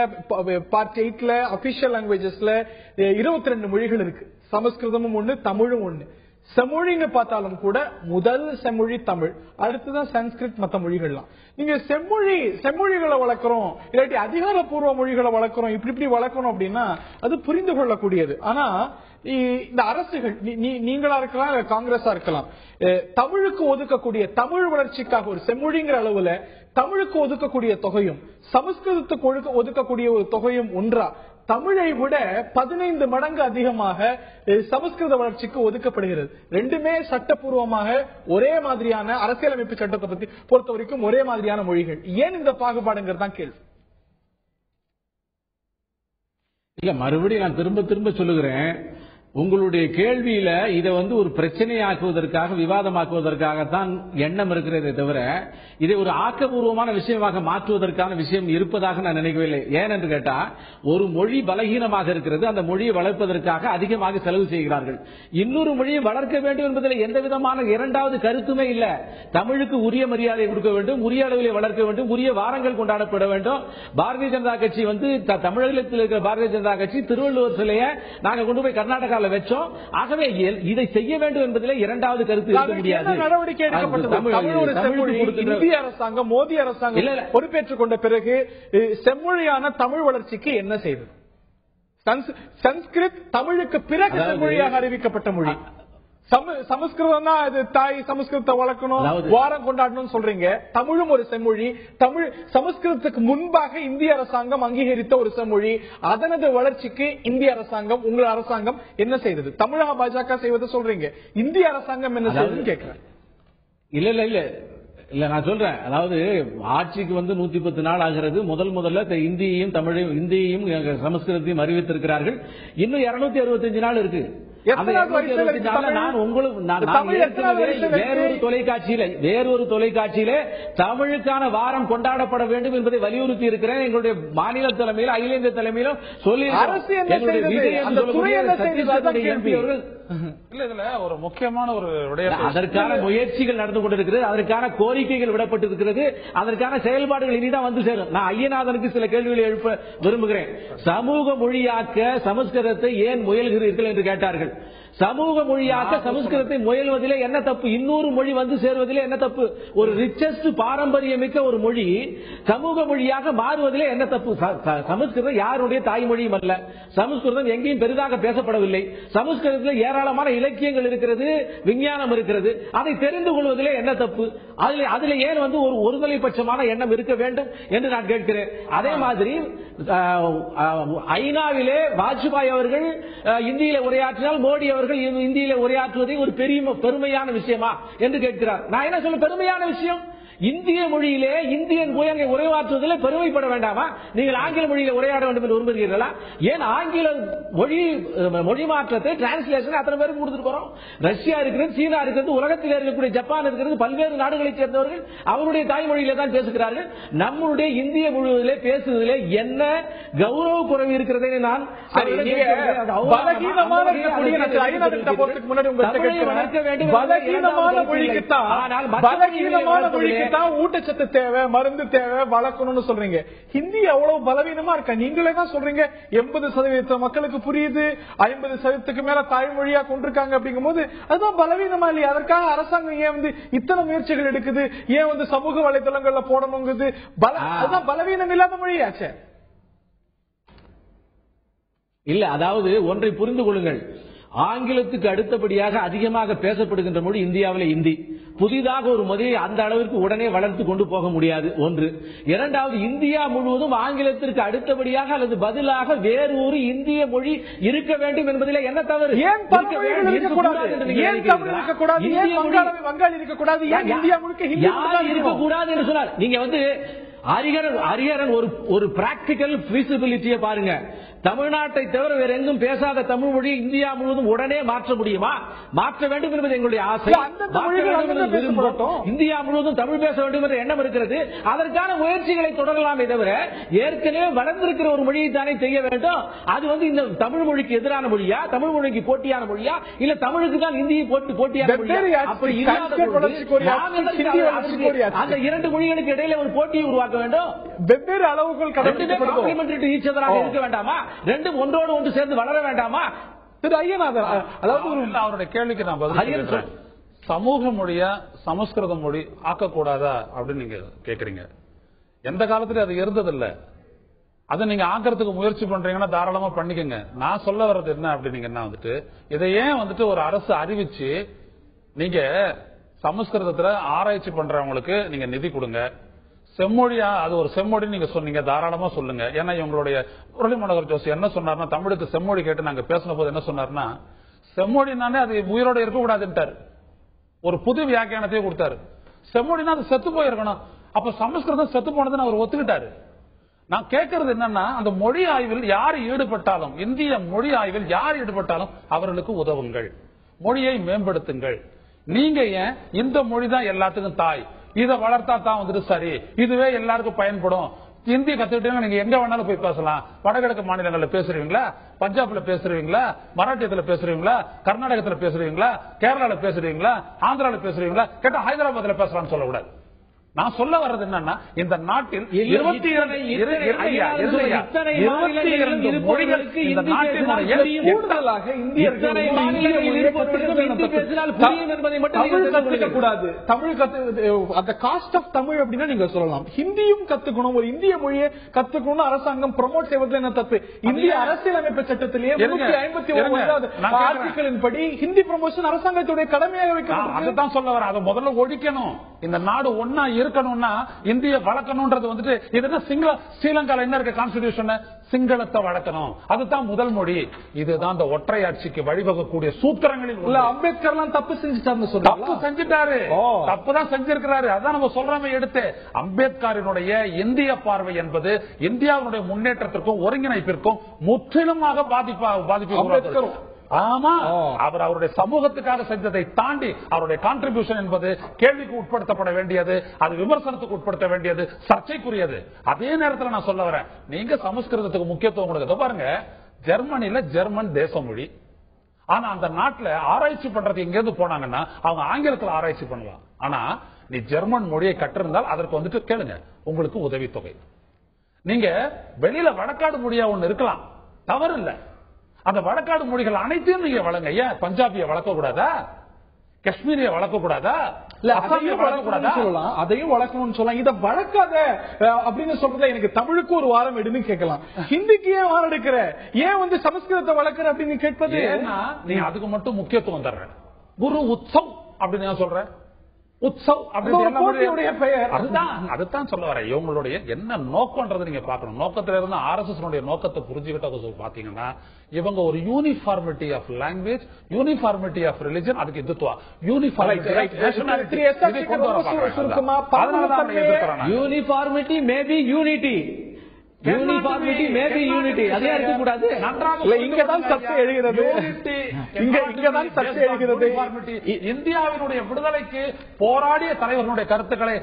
Speaker 1: பார்ட் 8ல அபிஷியல் லாங்குவேஜஸ்ல 22 மொழிகள் இருக்கு. சமஸ்கிருதமும் ஒண்ணு, தமிழும் ஒண்ணு. செம்மொழின்னு பார்த்தாலும் கூட முதல் செம்மொழி தமிழ், அடுத்துதான் சன்ஸ்கிருத், மற்ற மொழிகள்லாம். நீங்க செம்மொழிகளை வளர்க்கிறோம் இல்லாட்டி அதிகாரப்பூர்வ மொழிகளை வளர்க்கிறோம், இப்படி வளர்க்கணும் அப்படின்னா அது புரிந்து கொள்ளக்கூடியது. ஆனா இந்த அரசுகள் நீங்களா இருக்கலாம், காங்கிரஸா இருக்கலாம், தமிழுக்கு ஒதுக்கக்கூடிய தமிழ் வளர்ச்சிக்காக ஒரு செம்மொழிங்கிற அளவுல தமிழுக்கு ஒதுக்கக்கூடிய தொகையும் சமஸ்கிருதத்துக்கு ஒதுக்கக்கூடிய ஒரு தொகையும் ஒன்றா? தமிழை விட 15 மடங்கு அதிகமாக சமஸ்கிருத வளர்ச்சிக்கு ஒதுக்கப்படுகிறது. ரெண்டுமே சட்டப்பூர்வமாக ஒரே மாதிரியான அரசியலமைப்பு சட்டத்தை பத்தி பொறுத்த வரைக்கும் ஒரே மாதிரியான மொழிகள். ஏன் இந்த பாகுபாடுங்கிறது தான் கேள்வி.
Speaker 6: இல்ல, மறுபடியும் நான் திரும்ப சொல்லுகிறேன், உங்களுடைய கேள்வியில இதை ஒரு பிரச்சனையாக்குவதற்காக விவாதமாக்குவதற்காகத்தான் எண்ணம் இருக்கிறதே தவிர இதை ஒரு ஆக்கப்பூர்வமான விஷயமாக மாற்றுவதற்கான விஷயம் இருப்பதாக நான் நினைக்கவில்லை. ஏனென்று கேட்டா ஒரு மொழி பலகீனமாக இருக்கிறது, அந்த மொழியை வளர்ப்பதற்காக அதிகமாக செலவு செய்கிறார்கள். இன்னொரு மொழியை வளர்க்க வேண்டும் என்பதில் எந்த விதமான இரண்டாவது கருத்துமே இல்லை. தமிழுக்கு உரிய மரியாதை கொடுக்க வேண்டும், உரிய அளவிலே வளர்க்க வேண்டும், உரிய வாரங்கள் கொண்டாடப்பட வேண்டும். பாரதிய ஜனதா கட்சி தமிழகத்தில் இருக்கிற பாரதிய ஜனதா கட்சி திருவள்ளுவர் சிலையை நாங்கள் கொண்டு போய் கர்நாடகாவில் வச்சோம். ஆகவே இதை செய்ய வேண்டும் என்பதிலே இரண்டாவது கருத்து இருக்க முடியாது.
Speaker 1: நடவடிக்கை எடுக்கப்பட்டது இந்திய அரசாங்கம், மோடி அரசாங்கம் பொறுப்பேற்றுக் கொண்ட பிறகு செம்மொழியான தமிழ் வளர்ச்சிக்கு என்ன செய்தது? சன்ஸ்கிருத் தமிழுக்கு பிறகு செம்மொழியாக அறிவிக்கப்பட்ட மொழி. சமஸ்கிருதம் தான் அது தாய், சமஸ்கிருதத்தை வளர்க்கணும், வாரம் கொண்டாடணும் சொல்றீங்க. தமிழும் ஒரு செம்மொழி. தமிழ் சமஸ்கிருதத்துக்கு முன்பாக இந்திய அரசாங்கம் அங்கீகரித்த ஒரு செம்மொழி. அதனது வளர்ச்சிக்கு இந்திய அரசாங்கம், உங்கள் அரசாங்கம் என்ன செய்தது? தமிழக பாஜக செய்வதை சொல்றீங்க, இந்திய அரசாங்கம் என்ன செய்வதுன்னு கேட்கிறேன்.
Speaker 6: இல்ல நான் சொல்றேன், அதாவது ஆட்சிக்கு 110 நாள் ஆகிறது. முதல்ல இந்தியையும் இந்தியையும் சமஸ்கிருதத்தையும் அறிவித்திருக்கிறார்கள். இன்னும் 265 நாள் இருக்கு. வேறொரு தொலைக்காட்சியில தமிழுக்கான வாரம் கொண்டாடப்பட வேண்டும் என்பதை வலியுறுத்தி இருக்கிறேன். எங்களுடைய மாநில தலைமையில், அகில இந்திய தலைமையிலும் சொல்லி
Speaker 8: ஒரு முக்கியமான ஒரு
Speaker 6: அதற்கான முயற்சிகள் நடந்து கொண்டிருக்கிறது, அதற்கான கோரிக்கைகள் விடப்பட்டிருக்கிறது, அதற்கான செயல்பாடுகள் இனிதான் வந்து சேரும். நான் ஐயநாதனுக்கு சில கேள்விகளை எழுப்ப விரும்புகிறேன். சமூக மொழியாக்க சமஸ்கிருதத்தை ஏன் முயல்கிறீர்கள் என்று கேட்டார்கள். சமூக மொழியாக்க சமஸ்கிருதத்தை முயல்வதிலே என்ன தப்பு? இன்னொரு மொழி வந்து சேர்வதிலே என்ன தப்பு? ஒரு ரிச்சஸ்ட் பாரம்பரியமிக்க ஒரு மொழி சமூக மொழியாக மாறுவதிலே என்ன தப்பு? சமஸ்கிருதம் யாருடைய தாய்மொழியும் அல்ல. சமஸ்கிருதம் எங்கேயும் பெரிதாக பேசப்படவில்லை. சமஸ்கிருதத்தில் ஏராளமான இலக்கியங்கள் இருக்கிறது, விஞ்ஞானம் இருக்கிறது. அதை தெரிந்து கொள்வதிலே என்ன தப்பு? அதில் ஏன் ஒரு ஒருதலைபட்சமான எண்ணம் இருக்க வேண்டும் என்று நான் கேட்கிறேன். அதே மாதிரி ஐநாவிலே வாஜ்பாய் அவர்கள் இந்தியில உரையாற்றினால் மோடி அவர்கள் இந்தியில உரையாற்றுவதை ஒரு பெருமையான விஷயமா என்று கேட்கிறார். நான் என்ன சொல்ல, பெருமையான விஷயம் இந்திய மொழியிலே இந்தியன் உரையாற்றுவதில் பெருமைப்பட வேண்டாமா? நீங்கள் ஆங்கில மொழியில உரையாட வேண்டும் என்று விரும்புகிறீர்களா? ஏன் ஆங்கில மொழி மாற்றத்தை டிரான்ஸ்லேஷன் அத்தனை பேருக்கு கொடுத்துட்டு போறோம். ரஷ்யா இருக்கிறது, சீனா இருக்கிறது, உலகத்தில் இருக்கக்கூடிய ஜப்பான் இருக்கிறது, பல்வேறு நாடுகளைச் சேர்ந்தவர்கள் அவருடைய தாய்மொழியிலே தான் பேசுகிறார்கள். நம்முடைய இந்திய மொழியிலே பேசுவதிலே என்ன கௌரவ குறைவு இருக்கிறது? நான்
Speaker 1: ஊட்டச்சத்து தேவை, மருந்து தேவை, வளர்க்கணும்னு சொல்றீங்க. ஹிந்தி அவ்வளவு பலவீனமா இருக்கா? நீங்களே தான் சொல்றீங்க 80% மக்களுக்கு புரியுது, 50% மேல தாய்மொழியா கொண்டிருக்காங்க. அப்படிங்கும் போது அதுதான் பலவீனமா இல்லையா? அதற்காக அரசாங்கம் ஏன் இத்தனை முயற்சிகள் எடுக்குது? ஏன் சமூக வலைதளங்கள்ல போடணுங்குது? அதுதான் பலவீனம் இல்லாத மொழியாச்சே.
Speaker 6: இல்ல, அதாவது ஒன்றை புரிந்து கொள்ளுங்கள். ஆங்கிலத்துக்கு அடுத்தபடியாக அதிகமாக பேசப்படுகின்ற மொழி இந்தியாவில் இந்தி. புதிதாக ஒரு மொழியை அந்த அளவிற்கு உடனே வளர்த்து கொண்டு போக முடியாது. ஒன்று. இரண்டாவது, இந்தியா முழுவதும் ஆங்கிலத்திற்கு அடுத்தபடியாக அல்லது பதிலாக வேறு ஒரு இந்திய மொழி இருக்க வேண்டும் என்பதில் என்ன தவறு?
Speaker 1: ஏன் இருக்கக்கூடாது
Speaker 6: என்று சொன்னார். நீங்க ஹரிஹரன் ஒரு பிராக்டிகல் ஃபீசிபிலிட்டியை பாருங்க. தமிழ்நாட்டை தவிர வேற எங்கும் பேசாத தமிழ் மொழி இந்தியா முழுவதும் உடனே மாற்ற முடியுமா? மாற்ற வேண்டும் என்பது எங்களுடைய ஆசை. இந்தியா முழுவதும் தமிழ் பேச வேண்டும் என்ற எண்ணம் இருக்கிறது. அதற்கான முயற்சிகளை தொடரலாமே தவிர ஏற்கனவே வளர்ந்திருக்கிற ஒரு மொழியை தானே செய்ய வேண்டும். அது இந்த தமிழ் மொழிக்கு எதிரான மொழியா, தமிழ் மொழிக்கு போட்டியான மொழியா, இல்ல தமிழுக்கு தான் இந்தியை போட்டியான மொழியா? அப்படி இல்லாத அந்த இரண்டு மொழிகளுக்கு இடையில ஒரு போட்டியை உருவாக்க வேண்டும்.
Speaker 1: வெவ்வேறு அளவுகள்
Speaker 6: இருக்க வேண்டாமா? ரெண்டும் ஒன்றோடு ஒன்று சேர்ந்து வளர வேண்டாமா?
Speaker 8: திரு ஐயநாதன், அதாவது அவருடைய கேள்விக்கு நான் பதில், சமூக மொழியா சமஸ்கிருத மொழி ஆக்கக்கூடாதா அப்படின்னு நீங்க கேக்குறீங்க. எந்த காலத்துல அது இருந்ததில்ல. அதை நீங்க ஆக்கிறதுக்கு முயற்சி பண்றீங்கன்னா தாராளமா பண்ணிக்கங்க. நான் சொல்ல வர்றது என்ன அப்படின்னீங்கன்னா இதை ஏன் ஒரு அரசு அறிவிச்சு நீங்க சமஸ்கிருதத்துல ஆராய்ச்சி பண்றவங்களுக்கு நீங்க நிதி கொடுங்க, செம்மொழியா அது ஒரு செம்மொழி நீங்க சொன்னீங்க, தாராளமா சொல்லுங்க. ஏன்னா இவங்களுடைய முரளி மனோகர் ஜோஷி என்ன சொன்னார்னா, தமிழுக்கு செம்மொழி கேட்டு நாங்க பேசின போது என்ன சொன்னார்னா, செம்மொழினாலே அது உயிரோட இருக்கக்கூடாதுன்ட்டாரு. ஒரு புது வியாக்கியானத்தையே கொடுத்தாரு. செம்மொழினா அது செத்து போயிருக்கணும். அப்ப சமஸ்கிருதம் செத்து போனதுன்னு அவர் ஒத்துக்கிட்டாரு. நான் கேட்கறது என்னன்னா, அந்த மொழி ஆய்வில் யார் ஈடுபட்டாலும், இந்திய மொழி ஆய்வில் யார் ஈடுபட்டாலும் அவர்களுக்கு உதவுங்கள், மொழியை மேம்படுத்துங்கள். நீங்க ஏன் இந்த மொழி தான் எல்லாத்துக்கும் தாய், இதை வளர்த்தா தான் வந்துட்டு சரி, இதுவே எல்லாருக்கும் பயன்படும், ஹிந்தி கத்துக்கிட்டீங்கன்னா நீங்க எங்க வேணாலும் போய் பேசலாம், வடகிழக்கு மாநிலங்கள்ல பேசுறீங்களா, பஞ்சாப்ல பேசுறீங்களா, மராட்டியத்துல பேசுறீங்களா, கர்நாடகத்துல பேசுறீங்களா, கேரளால பேசுறீங்களா, ஆந்திரால பேசுறீங்களா, கேட்டா ஹைதராபாத்ல பேசலாம்னு சொல்லக்கூடாது. நான் சொல்ல வர்றது என்னன்னா, இந்த நாட்டில் 22 மொழிகளுக்கு இந்த நாட்டில்
Speaker 1: கூடாது. தமிழ் அந்த காஸ்ட் ஆஃப் தமிழ் அப்படின்னா நீங்க சொல்லலாம். ஹிந்தியும் கத்துக்கணும், ஒரு இந்திய மொழியை கத்துக்கணும்னு அரசாங்கம் ப்ரமோட் செய்வது என்ன தப்பு? இந்திய அரசியலமைப்பு சட்டத்திலேயே 351 ஆர்டிகளின் படி ஹிந்தி ப்ரமோஷன் அரசாங்கத்துடைய கடமையாக வைக்கணும்.
Speaker 8: அதுதான் சொல்ல வர. அதை முதல்ல ஒழிக்கணும். இந்த நாடு ஒன்னா இருக்கணும்னா இந்திய வளர்க்கணும்ன்றது வந்துட்டு இதுதான் ஸ்ரீலங்கால என்ன இருக்க கான்ஸ்டிடியூஷன், சிங்களத்தை வளர்க்கணும், அதுதான் முதல் மொழி. இதுதான் இந்த ஒற்றையாட்சிக்கு வழிவகக்கூடிய சூத்திரங்களில் உள்ள.
Speaker 1: அம்பேத்கர் தப்பு செஞ்சுட்டாரு,
Speaker 8: தப்பு செஞ்சுட்டாரு, தப்புதான் செஞ்சிருக்கிறாரு. அதான் நம்ம சொல்றோமே எடுத்து. அம்பேத்கரினுடைய இந்திய பார்வை என்பது இந்தியாவுடைய முன்னேற்றத்திற்கும் ஒருங்கிணைப்பிற்கும் முற்றிலுமாக பாதிப்பு. ஆமா, அவர் அவருடைய சமூகத்துக்காக செஞ்சதை தாண்டி அவருடைய கான்ட்ரிபியூஷன் என்பது கேள்விக்கு உட்படுத்தப்பட வேண்டியது, அது விமர்சனத்துக்கு உட்படுத்த வேண்டியது, சர்ச்சைக்குரியது. அதே நேரத்தில் நான் சொல்ல வரேன், நீங்க சமஸ்கிருதத்துக்கு முக்கியத்துவம் கொடுக்க பாருங்க. ஜெர்மனில ஜெர்மன் தேச மொழி, ஆனா அந்த நாட்டுல ஆராய்ச்சி பண்றது எங்க இருந்து போனாங்கன்னா அவங்க ஆங்கிலத்தில் ஆராய்ச்சி பண்ணலாம். ஆனா நீ ஜெர்மன் மொழியை கற்றிருந்தால் அதற்கு வந்துட்டு கேளுங்க, உங்களுக்கு உதவித்தொகை. நீங்க வெளியில வடக்காடு மொழியா ஒண்ணு இருக்கலாம், தவறு இல்ல. அந்த வடக்காடு மொழிகள் அனைத்தையும் நீங்க வளங்க. ஏன் பஞ்சாபிய வளர்க்க கூடாதா, காஷ்மீரிய வளர்க்க கூடாதா,
Speaker 1: அதையும் வளர்க்கணும்னு சொல்லலாம். இதை வளர்க்காத அப்படின்னு சொல்றத எனக்கு தமிழுக்கு ஒரு வாரம் எடுன்னு கேட்கலாம், ஹிந்திக்கு ஏன் வாரம் எடுக்கிற, ஏன் சமஸ்கிருதத்தை வளர்க்கிற அப்படின்னு கேட்பது.
Speaker 8: நீ அதுக்கு மட்டும் முக்கியத்துவம் தர்ற. குரு உற்சவ் அப்படின்னு நான் சொல்றேன், உற்சவ் அப்படின்னு பெயர். அதுதான் சொல்ல வர. இவங்களுடைய என்ன நோக்கம்ன்றது நீங்க பாக்கணும். நோக்கத்தில இருந்து RSS நோக்கத்தை புரிஞ்சுக்கிட்ட பாத்தீங்கன்னா, இவங்க ஒரு uniformity of language, uniformity of religion, அதுக்கு Hindutva, uniformity
Speaker 6: may be unity, uniformity may be unity, அதே இருக்கக்கூடாது.
Speaker 1: இங்கதான் சர்ச்சை எழுகிறது, இங்கதான் சர்ச்சை எழுகிறது.
Speaker 8: இந்தியாவினுடைய விடுதலைக்கு போராடிய தலைவர்களுடைய கருத்துக்களை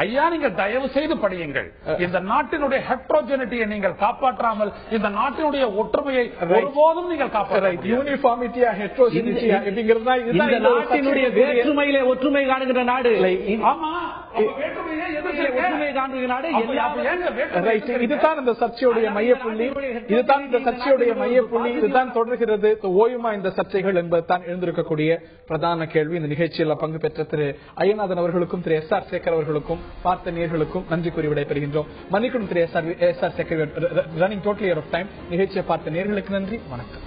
Speaker 8: ஐயா நீங்கள் தயவு செய்து படியுங்கள். இந்த நாட்டினுடைய ஹெட்ரோஜெனிட்டியை நீங்கள் காப்பாற்றாமல் இந்த நாட்டினுடைய ஒற்றுமையை ஒருபோதும் நீங்கள் காப்பாற்ற.
Speaker 1: யூனிஃபார்மிட்டியா ஹெட்ரோஜெனிட்டியா அப்படிங்கிறது
Speaker 6: இந்த நாட்டினுடைய வேற்றுமையிலே ஒற்றுமை காணுகிற நாடு.
Speaker 8: ஆமா,
Speaker 6: ஒற்றுமை காணுகிற நாடு.
Speaker 1: இதுதான் இந்த சர்ச்சையுடைய மையப்புள்ளி, இதுதான் இந்த சர்ச்சையுடைய மையப்புள்ளி, இதுதான் தொடர்கிறது. ஓயுமா இந்த சர்ச்சைகள் என்பதுதான் எழுந்திருக்கக்கூடிய பிரதான கேள்வி. இந்த நிகழ்ச்சியில் பங்கு பெற்ற திரு ஐயநாதன் அவர்களுக்கும் திரு SR சேகர் அவர்களுக்கும் பார்த்த நேயர்களுக்கும் நன்றி கூறி விடைபெறுகின்றோம். மன்னிக்கணும் Thiru SR Sekar, running totally out of time. நிகழ்ச்சியை பார்த்த நேயர்களுக்கு நன்றி, வணக்கம்.